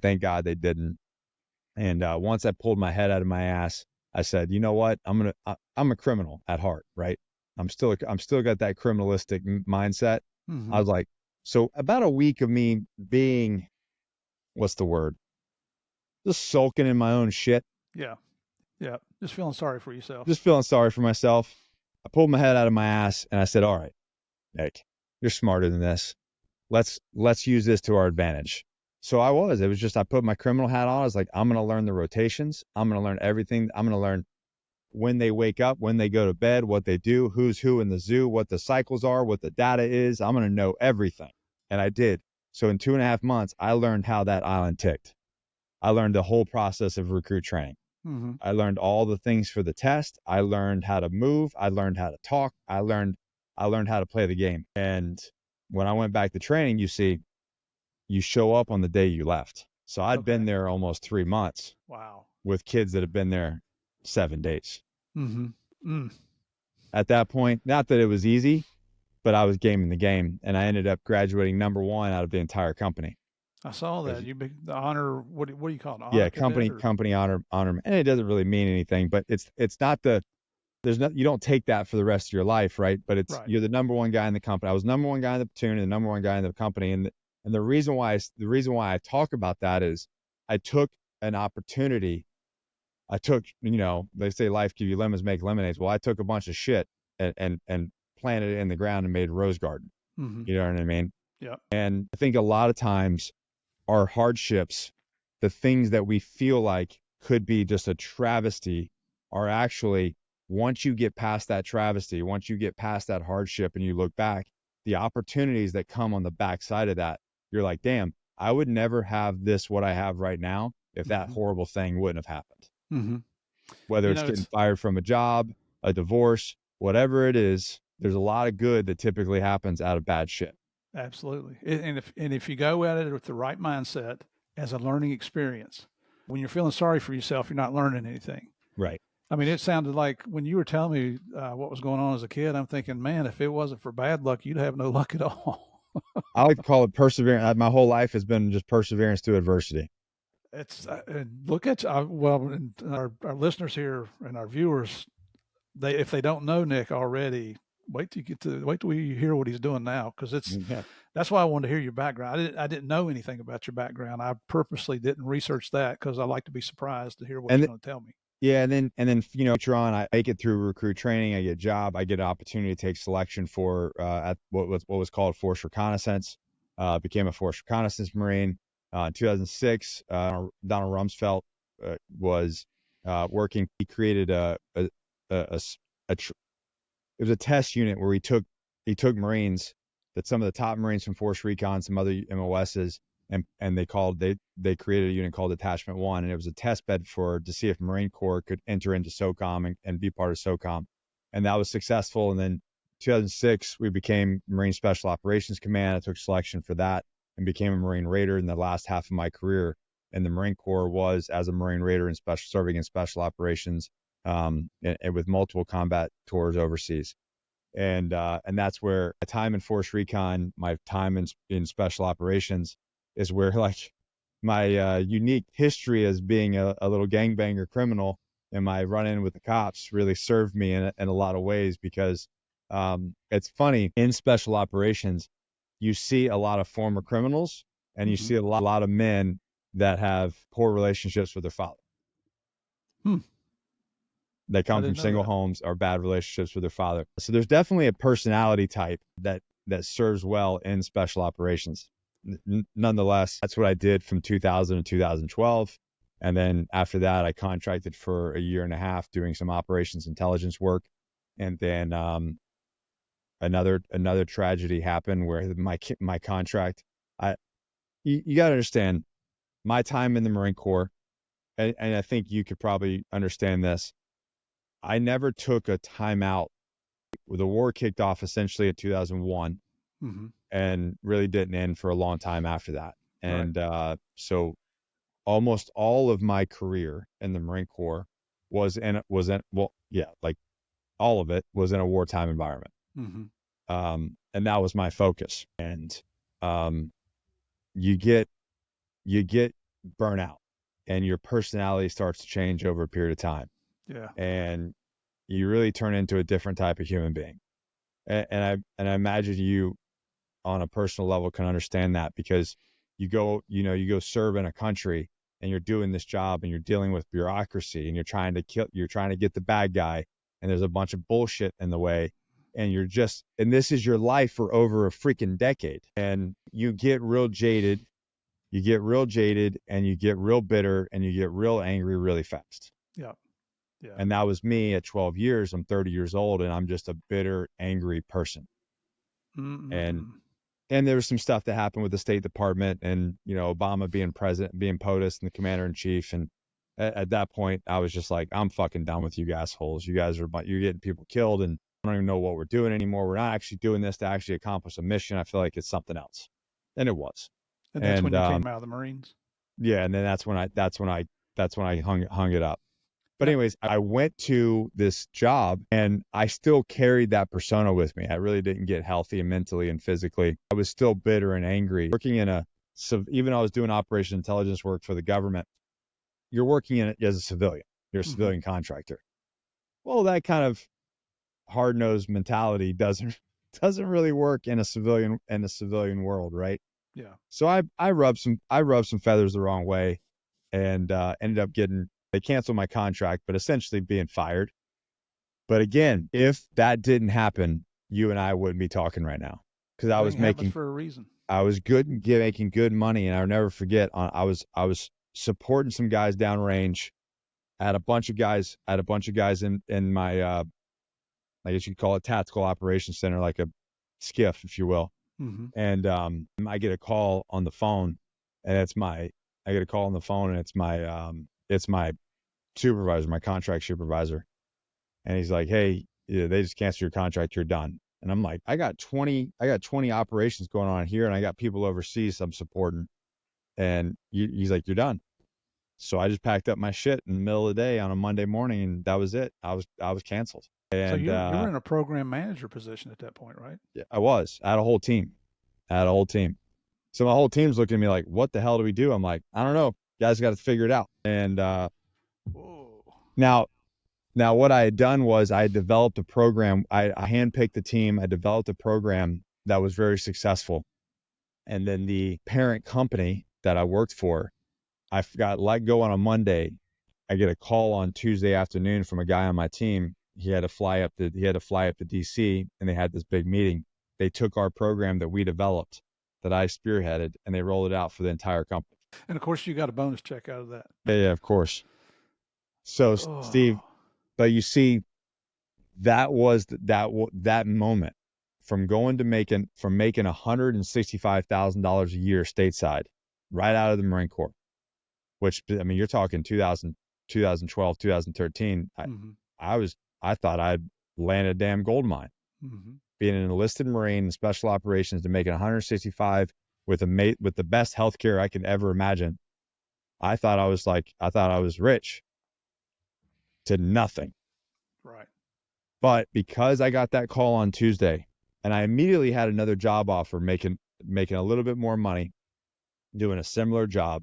thank God they didn't. And once I pulled my head out of my ass, I said, you know what? I'm a criminal at heart, right? I'm still got that criminalistic mindset. Mm-hmm. I was like, so about a week of me being, what's the word? Just sulking in my own shit. Yeah. Yeah. Just feeling sorry for yourself. Just feeling sorry for myself. I pulled my head out of my ass and I said, all right, Nick, you're smarter than this. Let's use this to our advantage. So it was just, I put my criminal hat on. I was like, I'm going to learn the rotations. I'm going to learn everything. I'm going to learn when they wake up, when they go to bed, what they do, who's who in the zoo, what the cycles are, what the data is. I'm going to know everything. And I did. So in 2.5 months, I learned how that island ticked. I learned the whole process of recruit training. Mm-hmm. I learned all the things for the test. I learned how to move. I learned how to talk. I learned how to play the game. And when I went back to training, you see, you show up on the day you left. So I'd been there almost 3 months. Wow. With kids that have been there 7 days. Mm-hmm. At that point, not that it was easy, but I was gaming the game, and I ended up graduating number 1 out of the entire company. I saw that. The honor. What do you call it? Yeah, Honor cadet company or company honor, and it doesn't really mean anything, but it's not the there's no you don't take that for the rest of your life, right? But it's right. you're the number one guy in the company. I was number one guy in the platoon and the number one guy in the company, and the reason why I talk about that is I took an opportunity. I took they say life give you lemons make lemonades. Well, I took a bunch of shit and planted it in the ground and made a rose garden. Mm-hmm. You know what I mean? Yep. And I think a lot of times our hardships, the things that we feel like could be just a travesty, are actually, once you get past that travesty, once you get past that hardship and you look back, the opportunities that come on the backside of that, you're like, damn, I would never have this, what I have right now, if that Mm-hmm. horrible thing wouldn't have happened. Mm-hmm. Whether You it's know, getting it's fired from a job, a divorce, whatever it is, there's a lot of good that typically happens out of bad shit. absolutely. And if you go at it with the right mindset as a learning experience, when you're feeling sorry for yourself, you're not learning anything. Right. I mean, it sounded like when you were telling me what was going on as a kid, I'm thinking, man, if it wasn't for bad luck, you'd have no luck at all. I like to call it perseverance. My whole life has been just perseverance through adversity. It's look at well, and our listeners here and our viewers, they if they don't know Nick already, wait till we hear what he's doing now, because Yeah. that's why I wanted to hear your background. I didn't know anything about your background. I purposely didn't research that because I like to be surprised to hear what And you're going to tell me. yeah, and then later on, I make it through recruit training. I get a job. I get an opportunity to take selection for at what was called Force Reconnaissance. Became a Force Reconnaissance Marine. In 2006, Donald Rumsfeld was working. He created a, a tr- it was a test unit where he took Marines, that some of the top Marines from Force Recon, some other MOSs, and they created a unit called Detachment One, and it was a test bed to see if Marine Corps could enter into SOCOM and be part of SOCOM, and that was successful. And then 2006 we became Marine Special Operations Command. I took selection for that and became a Marine Raider. In the last half of my career in the Marine Corps was as a Marine Raider in serving in special operations, and with multiple combat tours overseas. And that's where my time in Force Recon, my time in special operations, is where like my unique history as being a little gangbanger criminal and my run-in with the cops really served me in a lot of ways, because it's funny, in special operations you see a lot of former criminals and you Mm-hmm. see a lot of men that have poor relationships with their father. Hmm. They I come from didn't know single that. homes or bad relationships with their father. So there's definitely a personality type that serves well in special operations. Nonetheless, that's what I did from 2000 to 2012. And then after that, I contracted for a year and a half doing some operations intelligence work. And then another tragedy happened where my contract. I you got to understand my time in the Marine Corps, and I think you could probably understand this. I never took a timeout. The war kicked off essentially in 2001 Mm-hmm. and really didn't end for a long time after that. Right. And so almost all of my career in the Marine Corps well, yeah, like all of it was in a wartime environment. Mm-hmm. And that was my focus. And um, you get you get burnout, and your personality starts to change over a period of time, Yeah. and you really turn into a different type of human being. And I imagine you on a personal level can understand that, because you go serve in a country and you're doing this job and you're dealing with bureaucracy and you're trying to get the bad guy, and there's a bunch of bullshit in the way, and this is your life for over a freaking decade, and you get real jaded and you get real bitter and you get real angry really fast. Yeah. Yeah. And that was me at 12 years. I'm 30 years old and I'm just a bitter, angry person. And Mm-mm. and there was some stuff that happened with the State Department and Obama being president, being POTUS and the commander in chief. And at that point, I was just like, I'm fucking done with you assholes. You're getting people killed, and I don't even know what we're doing anymore. We're not actually doing this to actually accomplish a mission. I feel like it's something else, and it was. And that's And when you came out of the Marines. yeah, and then that's when I hung it up. But Now, anyways, I went to this job and I still carried that persona with me. I really didn't get healthy mentally and physically. I was still bitter and angry. Working in So even though I was doing operation intelligence work for the government, you're working in it as a civilian. You're a civilian contractor. Well, that kind of hard-nosed mentality doesn't really work in a civilian world, right? Yeah. So I rubbed some feathers the wrong way, and ended up they canceled my contract, but essentially being fired. But again, if that didn't happen, you and I wouldn't be talking right now, because Everything happens for a reason. I was good and making good money, and I'll never forget. I was supporting some guys downrange. I had a bunch of guys in my I guess you could call it tactical operations center, like a skiff, if you will. And I get a call on the phone, and it's my supervisor, my contract supervisor, and he's like, "Hey, yeah, they just canceled your contract. You're done." And I'm like, I got 20 operations going on here, and I got people overseas I'm supporting. And he's like, "You're done." So I just packed up my shit in the middle of the day on a Monday morning, and that was it. I was canceled. So And you were in a program manager position at that point, right? yeah, I had a whole team. So my whole team's looking at me like, "What the hell do we do?" I'm like, "I don't know. Guys got to figure it out." And Whoa. now what I had done was I had developed a program. I handpicked the team. I developed a program that was very successful. And then the parent company that I worked for, I got let go on a Monday. I get a call on Tuesday afternoon from a guy on my team. He had to fly up to DC, and they had this big meeting. They took our program that we developed, that I spearheaded, and they rolled it out for the entire company. And of course, you got a bonus check out of that. Yeah, of course. So Steve, but you see, that was that moment from making $165,000 a year stateside, right out of the Marine Corps, which, I mean, you're talking 2012, 2013. I thought I'd land a damn gold mine. Being an enlisted Marine in special operations to making 165 with the best healthcare I could ever imagine. I thought I was rich, to nothing. Right. But because I got that call on Tuesday, and I immediately had another job offer making a little bit more money, doing a similar job,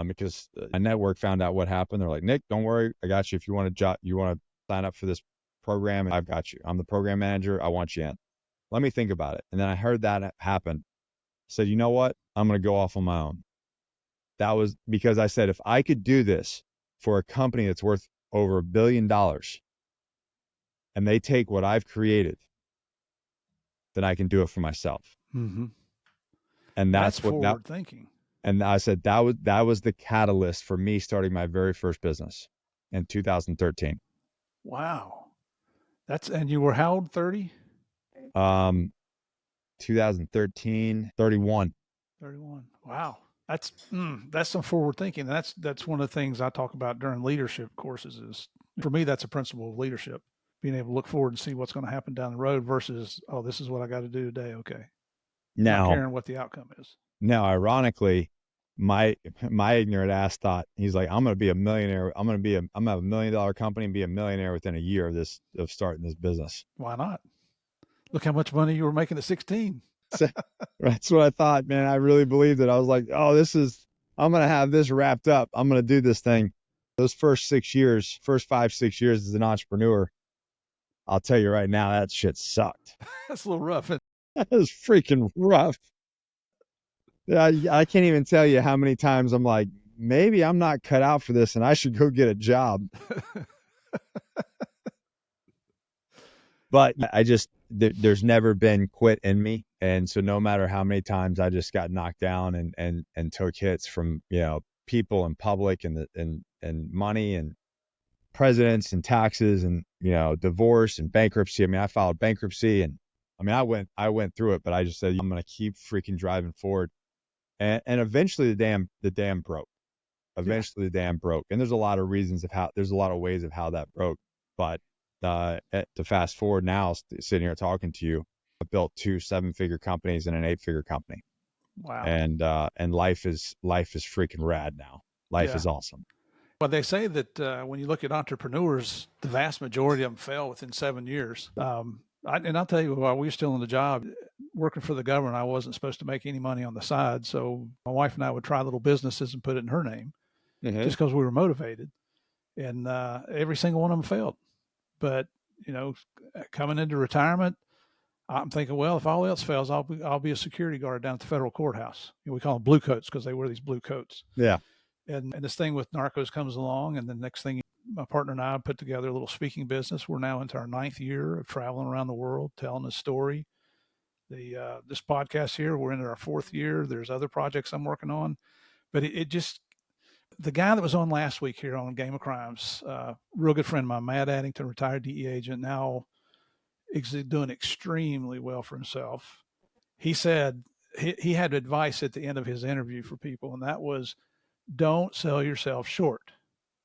because my network found out what happened. They're like, "Nick, don't worry, I got you. If you want to sign up for this program, I've got you. I'm the program manager. I want you in. Let me think about it." And then I heard that happen. Said, "You know what? I'm going to go off on my own." That was because I said, if I could do this for a company that's worth over $1 billion, and they take what I've created, then I can do it for myself. And that's forward thinking. And I said that was the catalyst for me starting my very first business in 2013. Wow. And you were how old? 30? 2013, 31. 31. Wow. That's some forward thinking. That's one of the things I talk about during leadership courses. Is, for me, that's a principle of leadership, being able to look forward and see what's going to happen down the road versus, oh, this is what I got to do today. Okay. Not caring what the outcome is. Now, ironically, my ignorant ass thought, he's like, "I'm going to be a millionaire. I'm going to have $1 million company and be a millionaire within a year of starting this business." Why not? Look how much money you were making at 16. That's what I thought, man. I really believed it. I was like, "Oh, I'm going to have this wrapped up. I'm going to do this thing." Those first 5, 6 years as an entrepreneur, I'll tell you right now, that shit sucked. That's a little rough. That was freaking rough. I can't even tell you how many times I'm like, maybe I'm not cut out for this and I should go get a job. But there's never been quit in me. And so no matter how many times I just got knocked down and took hits from, people in public and money and presidents and taxes and, divorce and bankruptcy. I mean, I filed bankruptcy, and I mean, I went through it, but I just said, I'm going to keep freaking driving forward. And eventually the dam broke. The dam broke. And there's a lot of ways of how that broke. But to fast forward now, sitting here talking to you, I built 2 7-figure companies and an 8-figure company. Wow. And life is freaking rad now. Life is awesome. Well, they say that when you look at entrepreneurs, the vast majority of them fail within 7 years. And I'll tell you, while we were still in the job, working for the government, I wasn't supposed to make any money on the side. So my wife and I would try little businesses and put it in her name Mm-hmm. just because we were motivated. And every single one of them failed. But, you know, coming into retirement, I'm thinking, well, if all else fails, I'll be a security guard down at the federal courthouse. We call them blue coats because they wear these blue coats. Yeah. And this thing with narcos comes along, and the next thing, my partner and I put together a little speaking business. We're now into our 9th year of traveling around the world, telling a story. This podcast here, we're into our 4th year. There's other projects I'm working on, but it just, the guy that was on last week here on Game of Crimes, real good friend of mine, Matt Addington, retired DEA agent, now doing extremely well for himself. He said he had advice at the end of his interview for people, and that was, don't sell yourself short.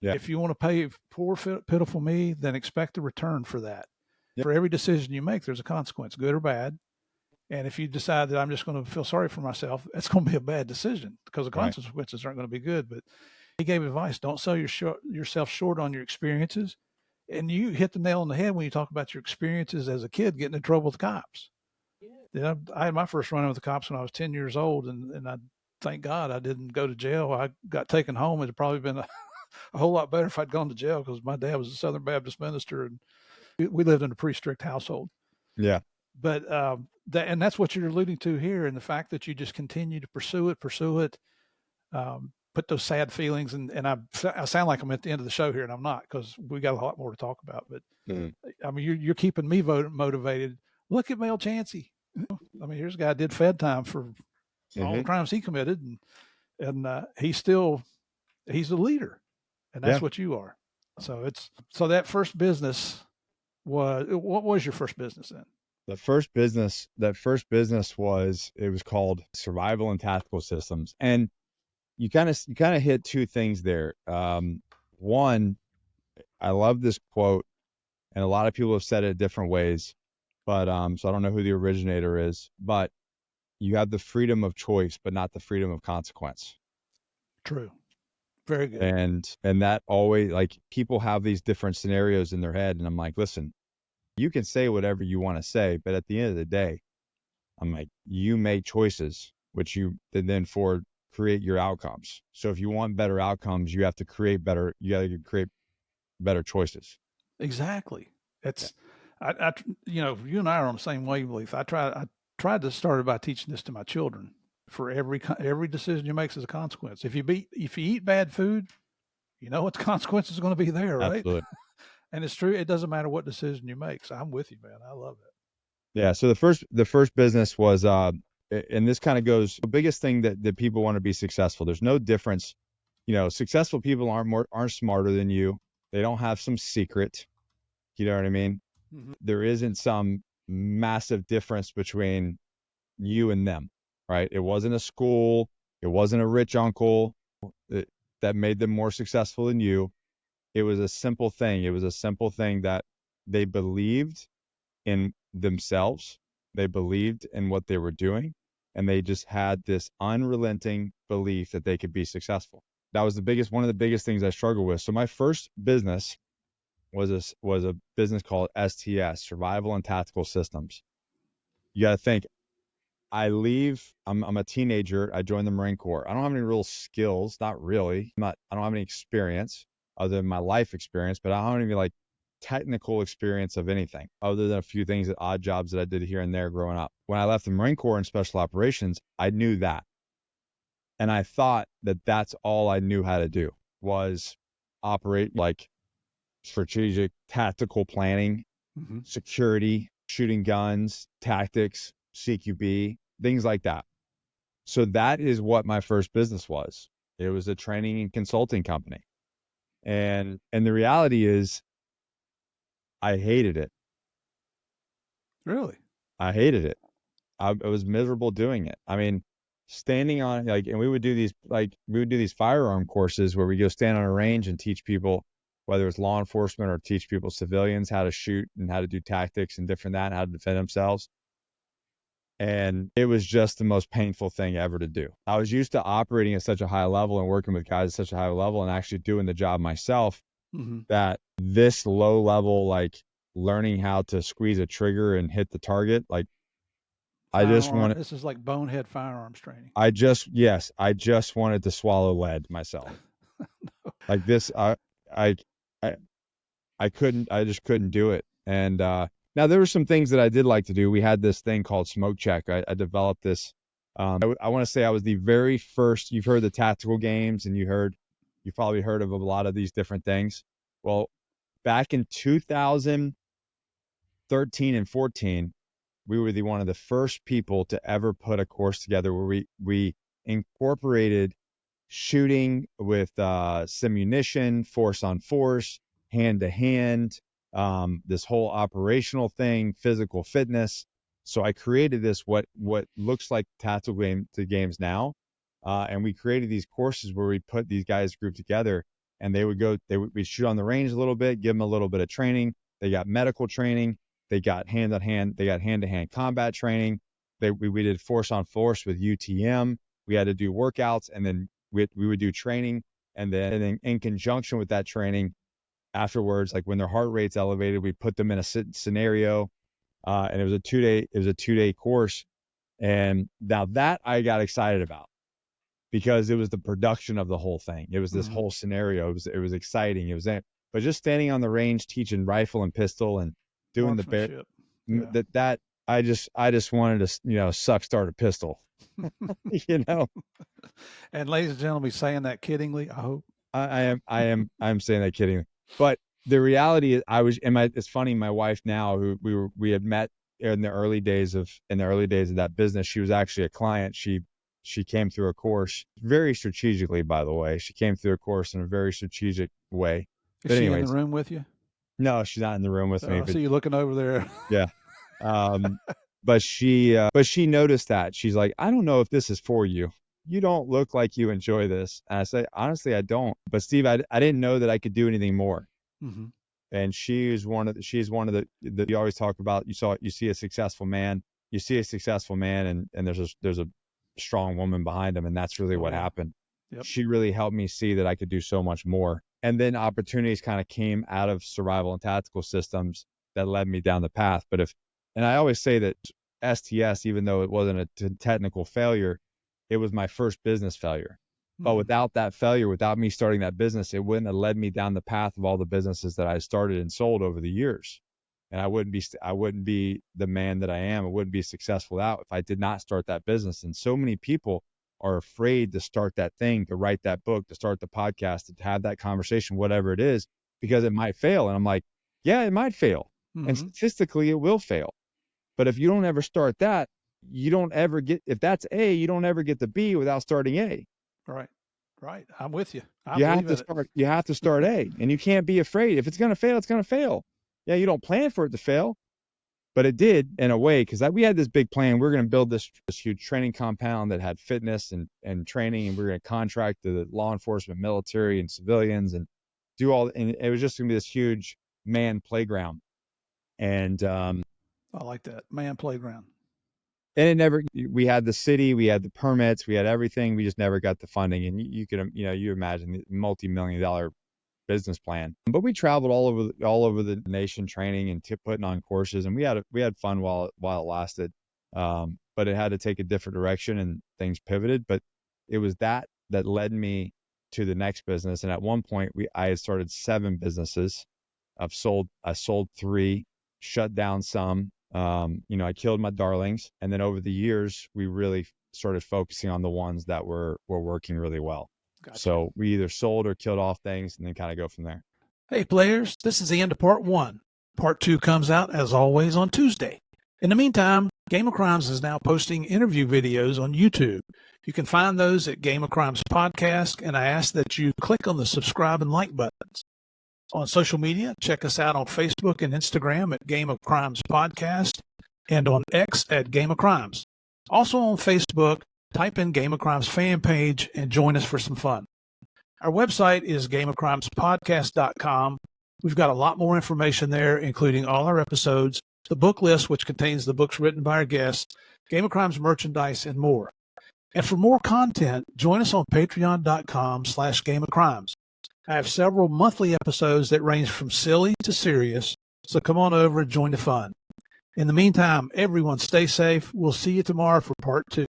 Yeah. If you want to pay poor, pitiful me, then expect a return for that. Yep. For every decision you make, there's a consequence, good or bad. And if you decide that I'm just going to feel sorry for myself, that's going to be a bad decision because the Right. consequences aren't going to be good. But he gave advice: don't sell yourself short on your experiences. And you hit the nail on the head when you talk about your experiences as a kid getting in trouble with the cops. Yeah, I had my first run-in with the cops when I was 10 years old, and I thank God I didn't go to jail. I got taken home. It'd probably been a whole lot better if I'd gone to jail because my dad was a Southern Baptist minister, and we lived in a pretty strict household. Yeah. But that's what you're alluding to here, and the fact that you just continue to pursue it, put those sad feelings, and I sound like I'm at the end of the show here, and I'm not, because we got a lot more to talk about. But I mean, you're keeping me motivated. Look at Mel Chancey. I mean, here's a guy who did Fed time for all the crimes he committed, and he's a leader, and that's what you are. So that first business what was your first business then? That first business was, it was called Survival and Tactical Systems. And you kind of hit two things there. One, I love this quote, and a lot of people have said it different ways, but so I don't know who the originator is, but you have the freedom of choice, but not the freedom of consequence. True. Very good. And that always, like, people have these different scenarios in their head, and I'm like, listen, you can say whatever you want to say, but at the end of the day, I'm like, you make choices, which you then create your outcomes. So if you want better outcomes, you have to create better choices. Exactly. It's, you and I are on the same wavelength. I tried to start by teaching this to my children. For every decision you make is a consequence. If you eat bad food, you know what the consequence is going to be there, right? Absolutely. And it's true. It doesn't matter what decision you make. So I'm with you, man. I love it. Yeah. So the first business was, and this kind of goes, the biggest thing that people want to be successful. There's no difference. Successful people aren't smarter than you. They don't have some secret. You know what I mean? Mm-hmm. There isn't some massive difference between you and them, right? It wasn't a school. It wasn't a rich uncle that made them more successful than you. It was a simple thing. It was a simple thing that they believed in themselves. They believed in what they were doing, and they just had this unrelenting belief that they could be successful. That was one of the biggest things I struggled with. So my first business was a business called STS, Survival and Tactical Systems. You got to think, I'm a teenager. I joined the Marine Corps. I don't have any real skills, not really. I don't have any experience other than my life experience, but I don't have any like technical experience of anything other than a few things, odd jobs that I did here and there growing up. When I left the Marine Corps in Special Operations, I knew that. And I thought that that's all I knew how to do was operate like strategic, tactical planning, Mm-hmm. security, shooting guns, tactics, CQB, things like that. So that is what my first business was. It was a training and consulting company. And the reality is I hated it. Really? I hated it. I was miserable doing it. I mean, standing on and we would do these firearm courses where we go stand on a range and teach people, whether it's law enforcement or teach people, civilians, how to shoot and how to do tactics and different that and how to defend themselves. And it was just the most painful thing ever to do. I was used to operating at such a high level and working with guys at such a high level and actually doing the job myself, Mm-hmm. that this low level, learning how to squeeze a trigger and hit the target. Like I just Firearm. wanted, This is like bonehead firearms training. I just wanted to swallow lead myself. Like this, I, I, I just couldn't do it. And now there were some things that I did like to do. We had this thing called smoke check. I developed this. I want to say I was the very first. You've heard the tactical games, and you probably heard of a lot of these different things. Well, back in 2013 and 14, we were one of the first people to ever put a course together where we incorporated shooting with simunition, force on force, hand to hand, this whole operational thing, physical fitness. So I created this what looks like tactical games now, and we created these courses where we put these guys grouped together, and we'd shoot on the range a little bit, give them a little bit of training. They got medical training, they got hand to hand combat training. We did force on force with UTM. We had to do workouts, and then we would do training, and then in conjunction with that training, afterwards, like when their heart rate's elevated, we put them in a scenario, and it was a 2-day course. And now that I got excited about because it was the production of the whole thing. It was this whole scenario. It was exciting. But just standing on the range, teaching rifle and pistol and doing that I just wanted to, suck start a pistol, And ladies and gentlemen, saying that kiddingly, I hope. I'm saying that kiddingly. But the reality is it's funny, my wife now, who we had met in the early days of that business, she was actually a client. She came through a course very strategically, by the way. She came through a course in a very strategic way. Is she in the room with you? No, she's not in the room with me. I see you looking over there. Yeah. But she noticed that. She's like, I don't know if this is for you. You don't look like you enjoy this. And I say, honestly, I don't. But Steve, I didn't know that I could do anything more. Mm-hmm. And she's one of the you always talk about, you see a successful man, and there's a strong woman behind him. And that's really what happened. Yep. She really helped me see that I could do so much more. And then opportunities kind of came out of survival and tactical systems that led me down the path. And I always say that STS, even though it wasn't a technical failure, it was my first business failure. But without that failure, without me starting that business, it wouldn't have led me down the path of all the businesses that I started and sold over the years. And I wouldn't be the man that I am. I wouldn't be successful out if I did not start that business. And so many people are afraid to start that thing, to write that book, to start the podcast, to have that conversation, whatever it is, because it might fail. And I'm like, yeah, it might fail. And statistically, it will fail. But if you don't ever start that, you don't ever get, if that's A, you don't ever get the B without starting A. Right. I'm with you. You have to start A, and you can't be afraid. If it's going to fail, it's going to fail. Yeah, you don't plan for it to fail, but it did in a way, because we had this big plan. We're going to build this huge training compound that had fitness and training, and we're going to contract the law enforcement, military, and civilians, and do all. And it was just going to be this huge man playground. And I like that, man playground. And we had the city, we had the permits, we had everything. We just never got the funding. And you imagine the multi-million-dollar business plan. But we traveled all over the nation training and putting on courses, and we had fun while it lasted. But it had to take a different direction, and things pivoted. But it was that led me to the next business. And at one point, I had started 7 businesses. I sold 3, shut down some. I killed my darlings, and then over the years, we really started focusing on the ones that were working really well. Gotcha. So we either sold or killed off things, and then kind of go from there. Hey players, this is the end of part 1. Part 2 comes out as always on Tuesday. In the meantime, Game of Crimes is now posting interview videos on YouTube. You can find those at Game of Crimes Podcast, and I ask that you click on the subscribe and like buttons. On social media, check us out on Facebook and Instagram at Game of Crimes Podcast, and on X at Game of Crimes. Also on Facebook, type in Game of Crimes fan page and join us for some fun. Our website is gameofcrimespodcast.com. We've got a lot more information there, including all our episodes, the book list, which contains the books written by our guests, Game of Crimes merchandise, and more. And for more content, join us on patreon.com/Game of Crimes. I have several monthly episodes that range from silly to serious, So come on over and join the fun. In the meantime, everyone stay safe. We'll see you tomorrow for part 2.